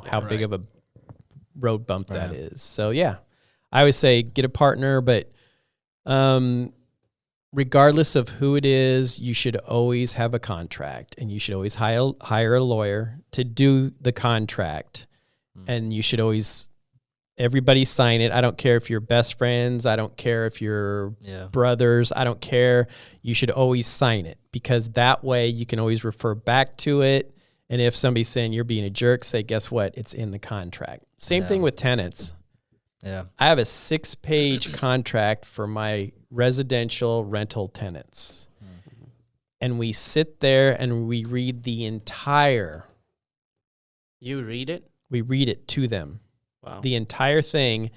how big of a road bump that is. So yeah, I always say get a partner, but, regardless of who it is, you should always have a contract, and you should always hire a lawyer to do the contract. And you should always, everybody sign it. I don't care if you're best friends. I don't care if you're brothers. I don't care. You should always sign it, because that way you can always refer back to it. And if somebody's saying you're being a jerk, say, guess what? It's in the contract. Same thing with tenants. Yeah. I have a 6-page contract for my residential rental tenants. And we sit there and we read the entire. You read it? We read it to them. Wow. The entire thing.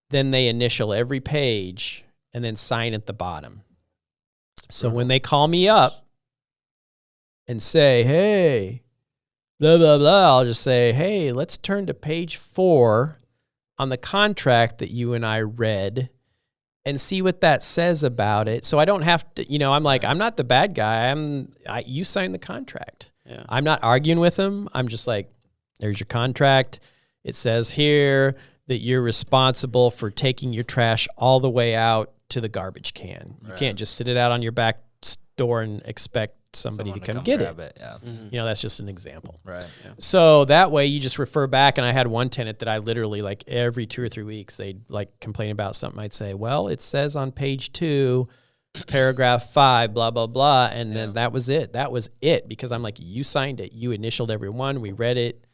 Then they initial every page and then sign at the bottom. So when they call me up and say, hey, blah, blah, blah, I'll just say, hey, let's turn to page 4 on the contract that you and I read and see what that says about it. So I don't have to, I'm like, I'm not the bad guy. You signed the contract. Yeah. I'm not arguing with them. I'm just like, there's your contract. It says here that you're responsible for taking your trash all the way out to the garbage can. You can't just sit it out on your back door and expect somebody to come get it. Yeah. That's just an example. Right. Yeah. So that way you just refer back. And I had one tenant that I literally, like, every 2 or 3 weeks, they'd like complain about something. I'd say, well, it says on page 2, paragraph 5, blah, blah, blah. And then that was it. That was it. Because I'm like, you signed it. You initialed every one. We read it.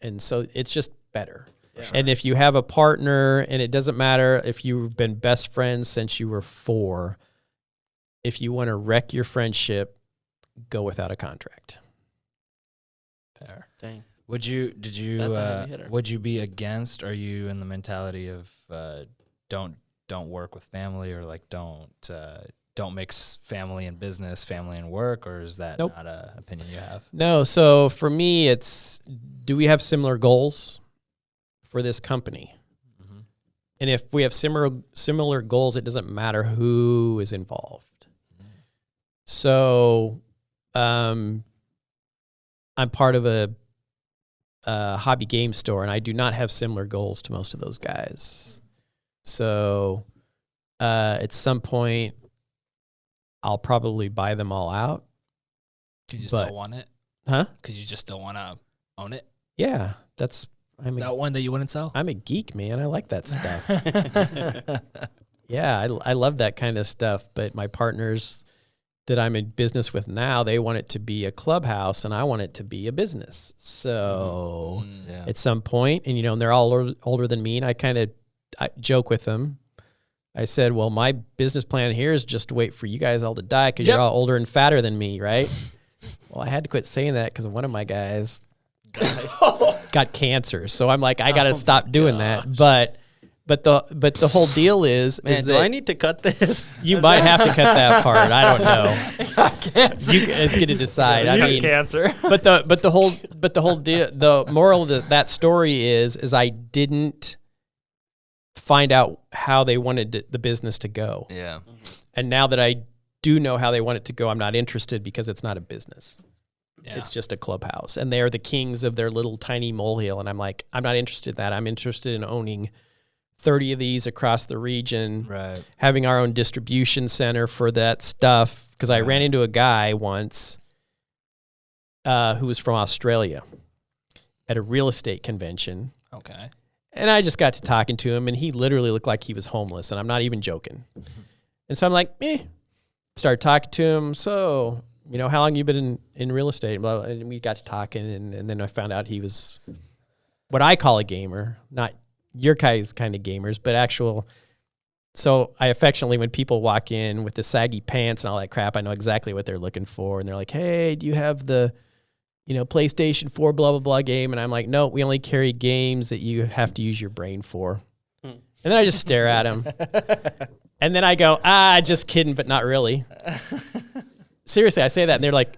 And so it's just better. Yeah. And if you have a partner, and it doesn't matter if you've been best friends since you were 4, if you want to wreck your friendship, go without a contract. Fair. Dang. Would you be against, are you in the mentality of don't work with family, or like don't mix family and business, family and work, or is that not an opinion you have? No. So for me, it's, do we have similar goals for this company? Mm-hmm. And if we have similar goals, it doesn't matter who is involved. Mm-hmm. So I'm part of a hobby game store, and I do not have similar goals to most of those guys. So at some point, I'll probably buy them all out. Because you still want it? Huh? Because you just still want to own it? Yeah, Is that one that you wouldn't sell? I'm a geek, man. I like that stuff. Yeah, I love that kind of stuff. But my partners that I'm in business with now, they want it to be a clubhouse, and I want it to be a business. So at some point, and and they're all older than me, and I joke with them. I said, well, my business plan here is just to wait for you guys all to die, because you're all older and fatter than me, right? Well, I had to quit saying that because one of my guys got cancer. So I'm like, I got to stop doing that. But the whole deal is, man, do I need to cut this? You might have to cut that part. I don't know. Got cancer. It's going to decide. I mean, cancer. but the whole deal, the moral of that story is I didn't find out how they wanted the business to go. Yeah. And now that I do know how they want it to go, I'm not interested, because it's not a business. Yeah. It's just a clubhouse. And they're the kings of their little tiny molehill. And I'm like, I'm not interested in that. I'm interested in owning 30 of these across the region, right? Having our own distribution center for that stuff. Because I ran into a guy once who was from Australia at a real estate convention. Okay. And I just got to talking to him, and he literally looked like he was homeless, and I'm not even joking. And so I'm like, started talking to him. So, how long you been in real estate? And we got to talking, and then I found out he was what I call a gamer, not your guys kind of gamers, but actual. So I affectionately, when people walk in with the saggy pants and all that crap, I know exactly what they're looking for. And they're like, hey, do you have the PlayStation 4 blah, blah, blah game? And I'm like, no, we only carry games that you have to use your brain for. And then I just stare at him. And then I go, just kidding, but not really. Seriously, I say that, and they're like,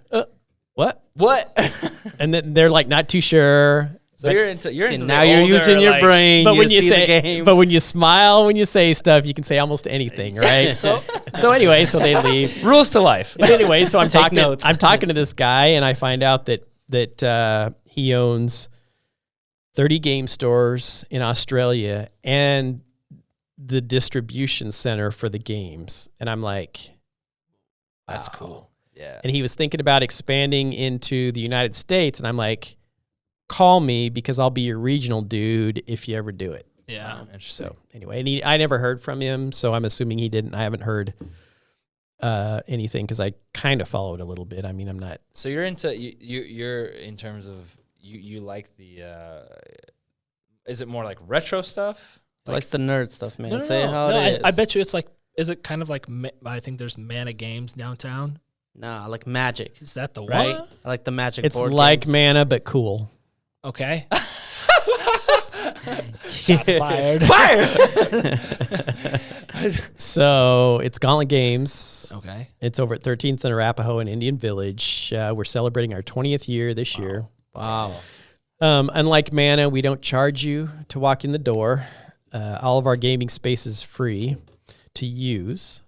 what? What? And then they're like, not too sure. So you're into now the you're older, using your like- brain. But you when you see say, the game. but when you smile, when you say stuff, you can say almost anything, right? so anyway, so they leave. rules to life. And anyway, so I'm Take talking. notes. I'm talking to this guy, and I find out that he owns 30 game stores in Australia and the distribution center for the games. And I'm like, That's wow. cool. Yeah. And he was thinking about expanding into the United States, and I'm like, call me because I'll be your regional dude if you ever do it. Yeah. Interesting. So anyway, and I never heard from him, so I'm assuming he didn't. I haven't heard anything because I kind of followed a little bit. I mean, I'm not. So you're into you're in terms of you like the is it more like retro stuff? He likes the nerd stuff, man. No, Say how it is. I bet you it's like, is it kind of like, I think there's Mana Games downtown. Nah, I like Magic. Is that the Right. one? I like the Magic It's board like games. Mana but cool. Okay. Shots fired. So it's Gauntlet Games. Okay. It's over at 13th and Arapahoe in Indian Village. We're celebrating our 20th year this year. Wow. Unlike Mana, we don't charge you to walk in the door. All of our gaming space is free to use.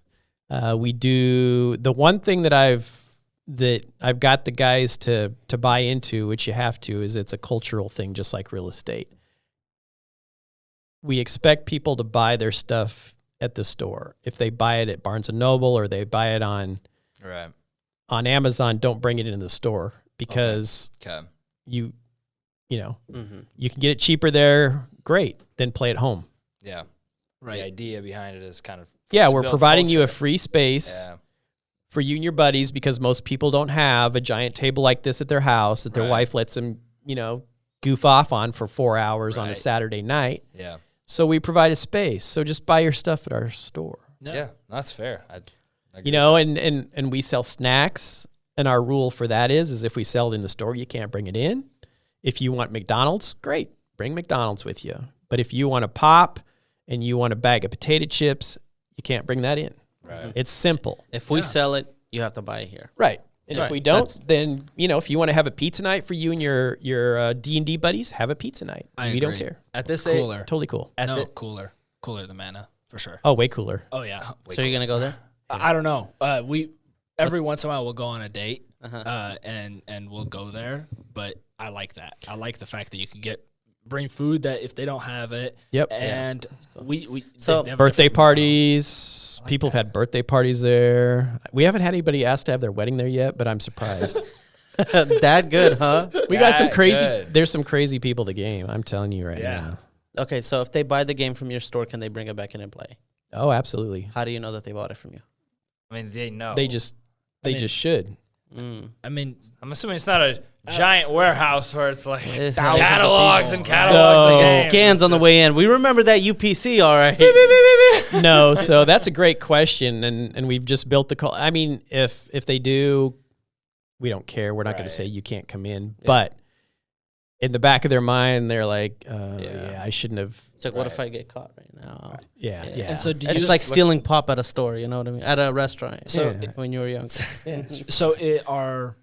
We do the one thing that I've got the guys to buy into, which you have to, is it's a cultural thing, just like real estate. We expect people to buy their stuff at the store. If they buy it at Barnes & Noble or they buy it on Amazon, don't bring it into the store because Okay. you know, Mm-hmm. you can get it cheaper there. Great. Then play at home. Yeah. Right. The idea behind it is kind of Yeah, to we're build providing you a culture. free space Yeah. for you and your buddies because most people don't have a giant table like this at their house that their Right. wife lets them, goof off on for 4 hours on a Right. Saturday night. Yeah. So we provide a space. So just buy your stuff at our store. Yeah. That's fair. I agree. And we sell snacks, and our rule for that is if we sell it in the store, you can't bring it in. If you want McDonald's, great, bring McDonald's with you. But if you want a pop and you want a bag of potato chips, you can't bring that in. Right. It's simple. If we sell it, you have to buy it here. Right. And Right. if we don't, That's- then, if you want to have a pizza night for you and your D&D buddies, have a pizza night. I We don't agree. care. At this age, Cooler. Totally cool. at No, the, cooler than Mana for sure. Oh, way cooler. Oh yeah. So you're gonna go there? I don't know. We every once in a while we'll go on a date, Uh-huh. and we'll go there. But I like that. I like the fact that you can bring food that if they don't have it. Yep. And we So they have Birthday different- parties. People have had birthday parties there. We haven't had anybody ask to have their wedding there yet, but I'm surprised. That good, huh? We got some That crazy. good. There's some crazy people to game. I'm telling you right Yeah. now. Okay, so if they buy the game from your store, can they bring it back in and play? Oh, absolutely. How do you know that they bought it from you? I mean, they know. They just should. I mean, I'm assuming it's not a giant warehouse where it's like It's thousands of catalogs people. and catalogs So- of games. Scans on the way in. We remember that UPC, all right. No, so that's a great question, and we've just built the call. I mean, if they do, we don't care. We're not going Right. to say you can't come in, but in the back of their mind, they're like, yeah, I shouldn't have. It's like, what if I get caught right now? Yeah, yeah. and so do you It's just like stealing pop at a store, you know what I mean? At a restaurant. So Yeah. when you were young. So are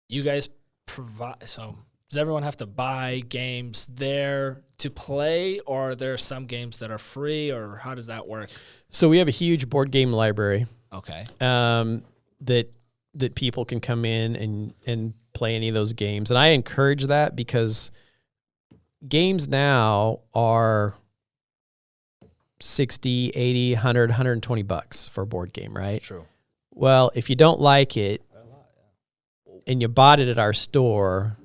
you guys provide? So does everyone have to buy games there to play, or are there some games that are free, or how does that work? So we have a huge board game library Okay. that people can come in and play any of those games, and I encourage that because games now are 60, 80, 100, 120 bucks for a board game, right? True. Well, if you don't like it and you bought it at our store,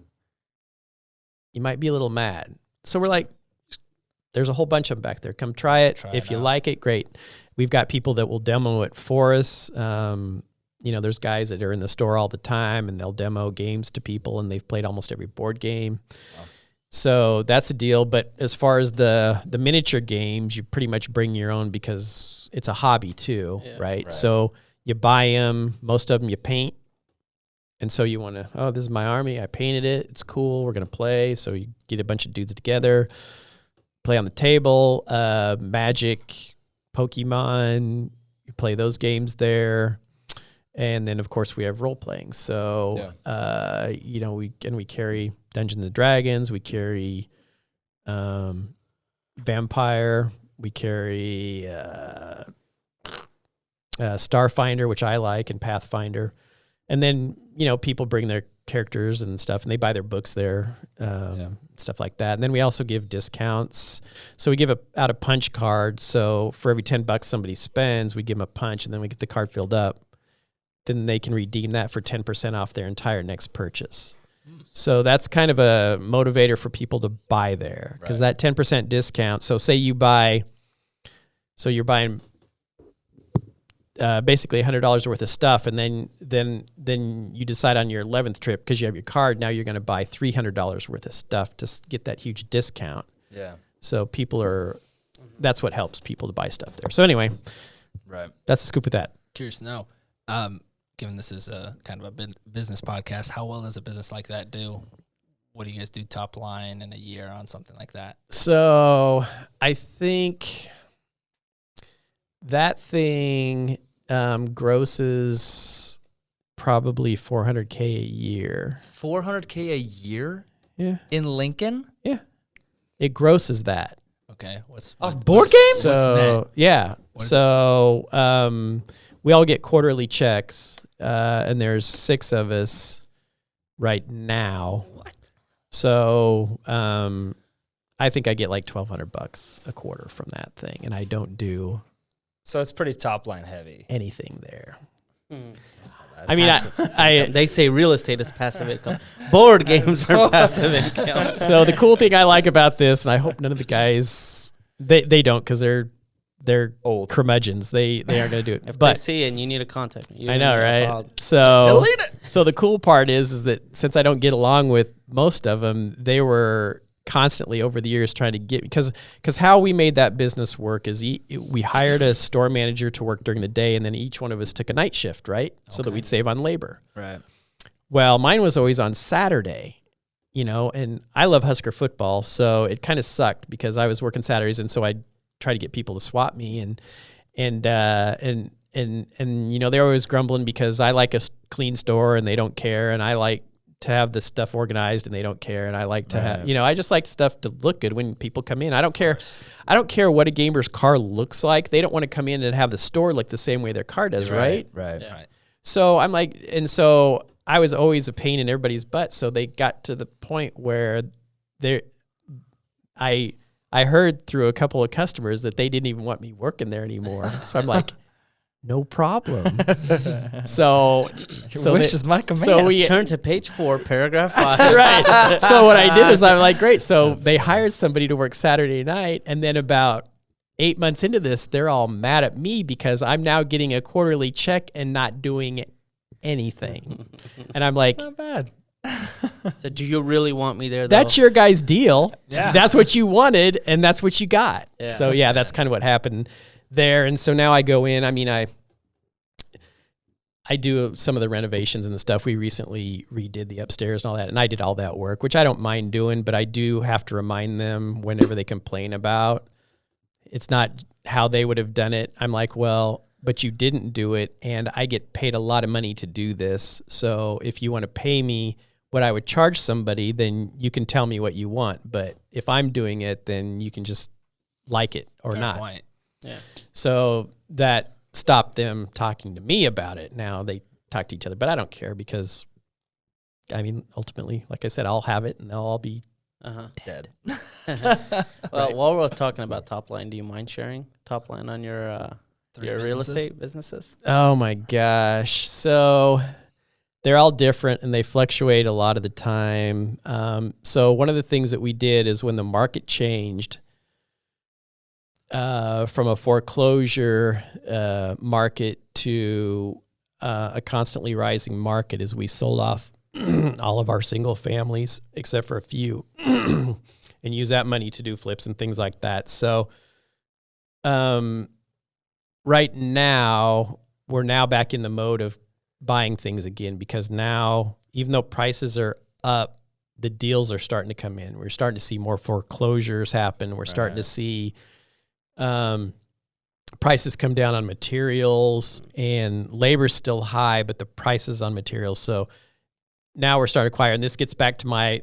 you might be a little mad. So we're like, there's a whole bunch of them back there. Come try it. Try If it you out. like it, great. We've got people that will demo it for us. There's guys that are in the store all the time and they'll demo games to people, and they've played almost every board game. Wow. So that's a deal. But as far as the miniature games, you pretty much bring your own because it's a hobby too, Yeah. right? Right. So you buy them. Most of them you paint. And so you want to, oh, this is my army. I painted it. It's cool. We're going to play. So you get a bunch of dudes together, play on the table, Magic, Pokemon. You play those games there. And then of course we have role playing. So, you know, we carry Dungeons and Dragons, we carry, Vampire, we carry, Starfinder, which I like, and Pathfinder. And then, you know, people bring their characters and stuff, and they buy their books there, stuff like that. And then we also give discounts. So we give out a punch card. So for every $10 somebody spends, we give them a punch, and then we get the card filled up. Then they can redeem that for 10% off their entire next purchase. So that's kind of a motivator for people to buy there, because that 10% discount. So say you buy, so you're buying basically $100 worth of stuff, and then you decide on your 11th trip, because you have your card, now you're going to buy $300 worth of stuff to get that huge discount. Yeah. So that's what helps people to buy stuff there. So anyway, that's the scoop with that. Curious to know, given this is a kind of a business podcast, how well does a business like that do? What do you guys do top line in a year on something like that? So I think that thing grosses probably $400K a year. $400K a year? Yeah. In Lincoln? Yeah. It grosses that. Okay. What's board games? So, yeah. So we all get quarterly checks, and there's 6 of us right now. So I think I get like $1,200 a quarter from that thing, and I don't do So it's pretty top line heavy. anything there. I mean, they say real estate is passive income. Board games are passive income. So the cool thing I like about this, and I hope none of the guys, they don't, because they're old curmudgeons. They aren't going to do it. If but they see it and you need a contact. I know, right? So delete it. So the cool part is that since I don't get along with most of them, they were constantly over the years trying to get, because how we made that business work is we hired a store manager to work during the day, and then each one of us took a night shift, right? So that we'd save on labor. Right. Well, mine was always on Saturday, you know, and I love Husker football, so it kind of sucked because I was working Saturdays, and so I'd try to get people to swap me, and you know, they're always grumbling because I like a clean store and they don't care, and I like to have the stuff organized and they don't care, and I like to have, you know, I just like stuff to look good when people come in. I don't care what a gamer's car looks like. They don't want to come in and have the store look the same way their car does, right? Right. Yeah. Right. So I'm like, and so I was always a pain in everybody's butt. So they got to the point where I heard through a couple of customers that they didn't even want me working there anymore. So I'm like, no problem. so wish is my command. So we Turn to page 4, paragraph 5. right. So what I did is I'm like, great. So they hired somebody to work Saturday night, and then about 8 months into this, they're all mad at me because I'm now getting a quarterly check and not doing anything. And I'm like, Not bad. So do you really want me there, though? that's your guys' deal. Yeah. That's what you wanted, and that's what you got. Yeah. So yeah, that's kind of what happened there. And so now I go in. I mean, I do some of the renovations and the stuff. We recently redid the upstairs and all that, and I did all that work, which I don't mind doing, but I do have to remind them whenever they complain about it's not how they would have done it. I'm like, well, but you didn't do it, and I get paid a lot of money to do this. So if you want to pay me what I would charge somebody, then you can tell me what you want. But if I'm doing it, then you can just like it or Fair not. point. Yeah. So that stopped them talking to me about it. Now they talk to each other, but I don't care because, I mean, ultimately, like I said, I'll have it and they'll all be Dead. Well, while we're talking about top line, do you mind sharing top line on your real businesses? estate businesses? Oh my gosh. So they're all different and they fluctuate a lot of the time. So one of the things that we did is when the market changed from a foreclosure market to a constantly rising market, is we sold off all of our single families except for a few and use that money to do flips and things like that. So right now, we're now back in the mode of buying things again, because now, even though prices are up, the deals are starting to come in. We're starting to see more foreclosures happen. We're starting to see prices come down on materials, and labor's still high, but the prices on materials. So now we're starting to acquire, and this gets back to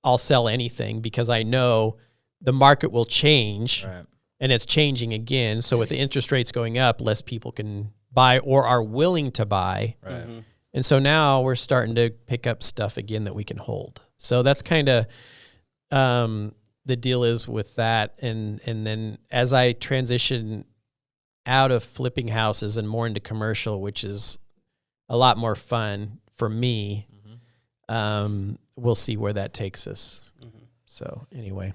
I'll sell anything because I know the market will change, Right. and it's changing again. So with the interest rates going up, less people can buy or are willing to buy. Right. And so now we're starting to pick up stuff again that we can hold. So that's kind of the deal is with that. And then as I transition out of flipping houses and more into commercial, which is a lot more fun for me, we'll see where that takes us. So anyway,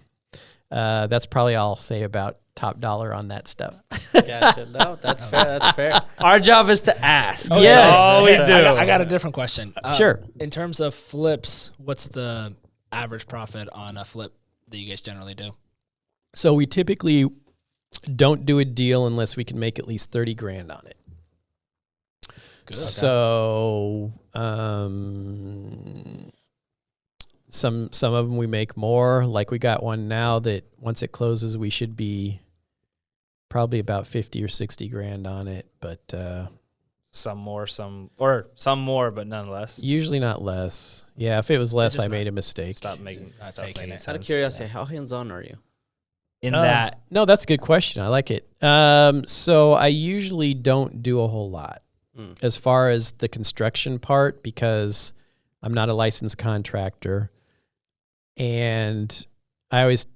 that's probably all I'll say about Top Dollar on that stuff. Gotcha. No, that's fair. That's fair. Our job is to ask. Oh, Yes. yeah. all we do. I got a different question. Sure. In terms of flips, what's the average profit on a flip that you guys generally do? So we typically don't do a deal unless we can make at least 30 grand on it. Good. So some of them we make more. Like we got one now that once it closes, we should be probably about 50 or 60 grand on it, but Some more, but none less. usually not less. Yeah, if it was less, just I made a mistake. Stop making taking it. sense. Out of curiosity, how hands-on are you? In that, No, that's a good question. I like it. So I usually don't do a whole lot as far as the construction part because I'm not a licensed contractor. And I always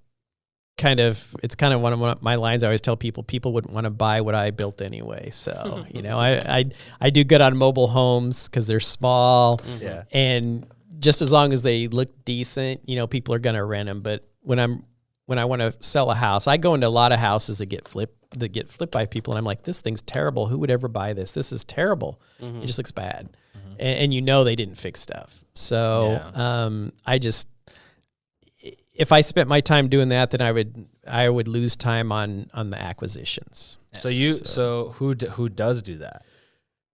it's kind of one of my lines I always tell people wouldn't want to buy what I built anyway. So, I do good on mobile homes because they're small. yeah. And just as long as they look decent, people are going to rent them. But when I want to sell a house, I go into a lot of houses that get flipped by people. And I'm like, this thing's terrible. Who would ever buy this? This is terrible. It just looks bad. And they didn't fix stuff. So, if I spent my time doing that, then I would lose time on the acquisitions. So who does do that?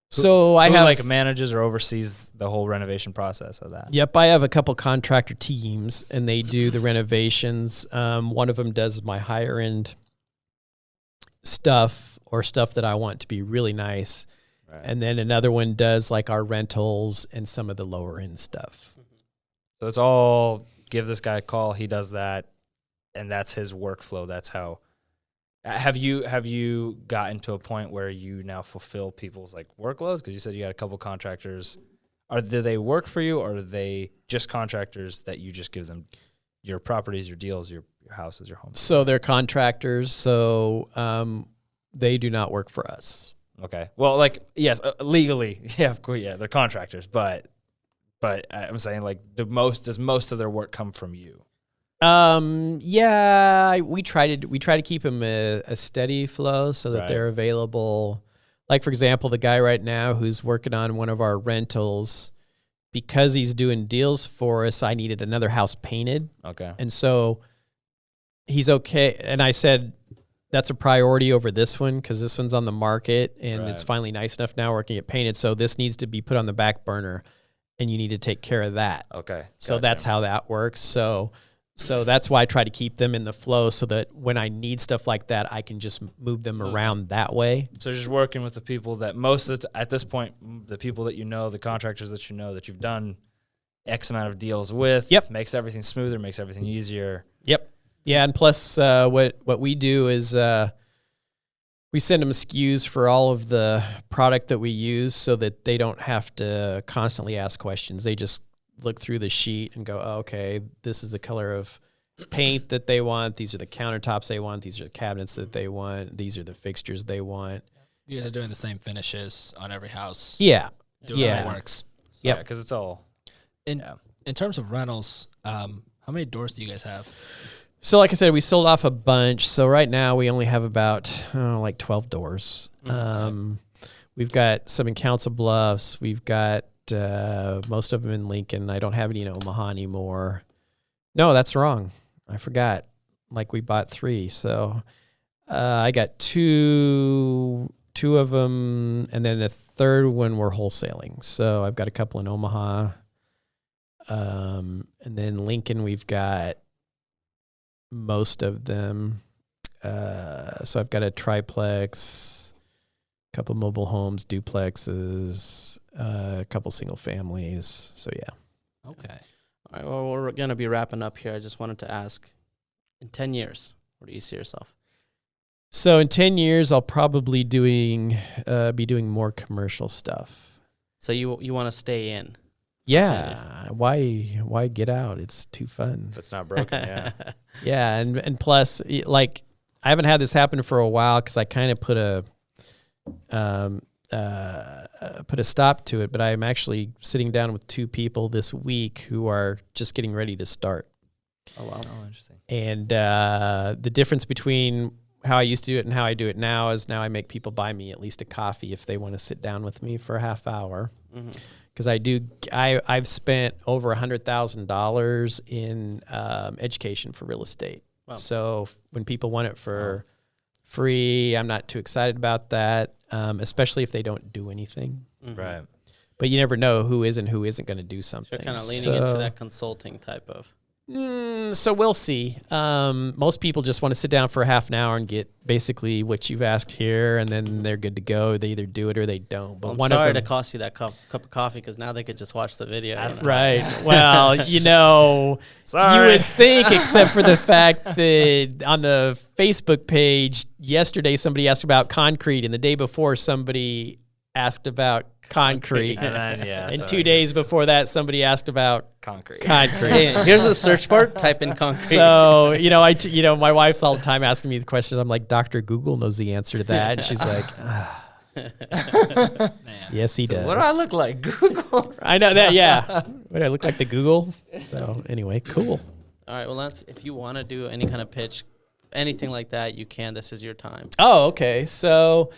So I Who have like manages or oversees the whole renovation process of that? Yep, I have a couple contractor teams, and they do the renovations. One of them does my higher end stuff or stuff that I want to be really nice, Right. and then another one does like our rentals and some of the lower end stuff. So it's all give this guy a call. He does that, and that's his workflow. That's how. Have you gotten to a point where you now fulfill people's like workloads? Because you said you got a couple contractors. Do they work for you, or are they just contractors that you just give them your properties, your deals, your houses, your homes? So they're contractors. So they do not work for us. Okay. Well, like yes, legally, yeah, of course, yeah, they're contractors, but I'm saying like does most of their work come from you? Yeah, we try to keep them a steady flow so that Right. they're available. Like for example, the guy right now who's working on one of our rentals, because he's doing deals for us, I needed another house painted. Okay. And so he's okay. And I said, that's a priority over this one because this one's on the market and it's Right. finally nice enough now where it can get painted. So this needs to be put on the back burner and you need to take care of that. Okay. So Gotcha. that's how that works. So that's why I try to keep them in the flow so that when I need stuff like that, I can just move them around that way. So just working with the people that at this point, the people that you know, the contractors that you know that you've done X amount of deals with, Yep. makes everything smoother, makes everything easier. Yep. Yeah, and plus what we do is we send them SKUs for all of the product that we use so that they don't have to constantly ask questions. They just look through the sheet and go, oh, okay, this is the color of paint that they want. These are the countertops they want. These are the cabinets that they want. These are the fixtures they want. You guys are doing the same finishes on every house. Yeah. Doing Yeah. how it works. So, Yep. Yeah, because it's all. In terms of rentals, how many doors do you guys have? So like I said, we sold off a bunch. So right now we only have about like 12 doors. We've got some in Council Bluffs. We've got most of them in Lincoln. I don't have any in Omaha anymore. No, that's wrong. I forgot. Like we bought 3. So I got two of them, and then the third one we're wholesaling. So I've got a couple in Omaha. And then Lincoln, we've got most of them. So I've got a triplex, a couple mobile homes, duplexes, a couple single families. So yeah. Okay. All right. Well, we're going to be wrapping up here. I just wanted to ask, in 10 years, where do you see yourself? So in 10 years, I'll probably be doing more commercial stuff. So you want to stay in? Yeah. Why get out? It's too fun. If it's not broken, yeah. Yeah, and plus, like, I haven't had this happen for a while because I kind of put a stop to it. But I'm actually sitting down with 2 people this week who are just getting ready to start. Oh, wow. Oh, interesting. And the difference between how I used to do it and how I do it now is now I make people buy me at least a coffee if they want to sit down with me for a half hour. Because I've spent over $100,000 in education for real estate. Wow. So when people want it for free, I'm not too excited about that, especially if they don't do anything. Right. But you never know who is and who isn't going to do something. You're kind of leaning into that consulting type of. So we'll see. Most people just want to sit down for a half an hour and get basically what you've asked here, and then they're good to go. They either do it or they don't. But I'm one sorry of them, to cost you that cup of coffee because now they could just watch the video. That's right. Well, you Sorry. would think, except for the fact that on the Facebook page yesterday somebody asked about concrete, and the day before somebody asked about concrete. And then, yeah. And so 2 days before that, somebody asked about concrete. Hey, here's a search bar. Type in concrete. So, my wife all the time asking me the questions. I'm like, Dr. Google knows the answer to that. And she's like, yes, he does. What do I look like? Google. I know that, yeah. What do I look like, the Google? So anyway, cool. All right. Well, Lance, if you want to do any kind of pitch, anything like that, you can. This is your time. Oh, okay. So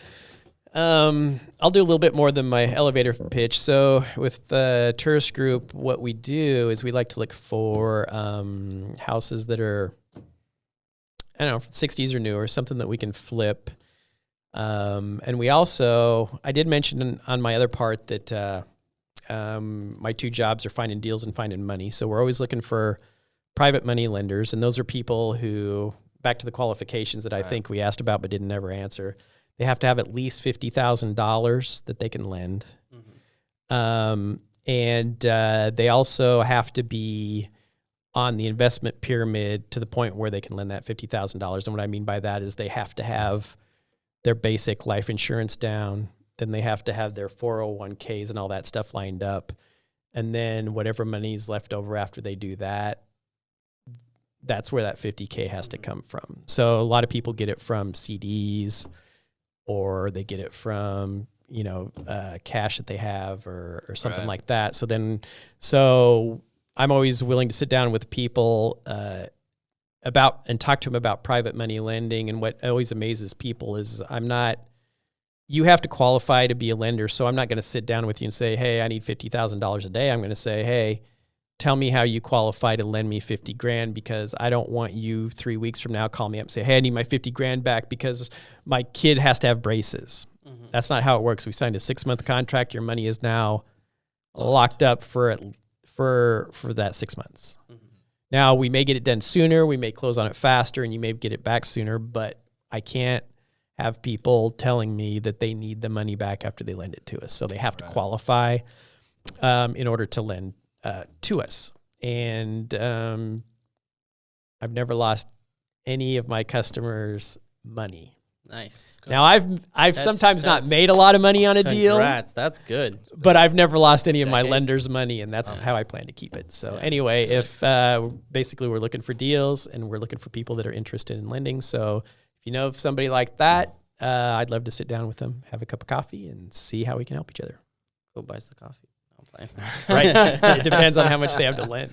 I'll do a little bit more than my elevator pitch. So with the Turris Group, what we do is we like to look for houses that are, 60s or newer, something that we can flip. And we also, I did mention on my other part that my 2 jobs are finding deals and finding money. So we're always looking for private money lenders. And those are people who, back to the qualifications that I think we asked about but didn't ever answer, they have to have at least $50,000 that they can lend. And they also have to be on the investment pyramid to the point where they can lend that $50,000. And what I mean by that is they have to have their basic life insurance down. Then they have to have their 401ks and all that stuff lined up. And then whatever money's left over after they do that, that's where that $50K has to come from. So a lot of people get it from CDs, or they get it from, cash that they have or something like that. So I'm always willing to sit down with people about and talk to them about private money lending. And what always amazes people is you have to qualify to be a lender. So I'm not going to sit down with you and say, hey, I need $50,000 a day. I'm going to say, hey, tell me how you qualify to lend me $50,000, because I don't want you 3 weeks from now call me up and say, hey, I need my $50,000 back because my kid has to have braces. That's not how it works. We signed a 6-month contract. Your money is now locked up for that 6 months. Now we may get it done sooner. We may close on it faster, and you may get it back sooner, but I can't have people telling me that they need the money back after they lend it to us. So they have to qualify in order to lend to us. And I've never lost any of my customers' money. Nice. Now I've sometimes not made a lot of money on a deal. Congrats. That's good. But I've never lost any of my lenders' money, and that's how I plan to keep it. So anyway, if basically we're looking for deals and we're looking for people that are interested in lending. So if you know of somebody like that, I'd love to sit down with them, have a cup of coffee, and see how we can help each other. Who buys the coffee? I'm playing. Right. It depends on how much they have to lend.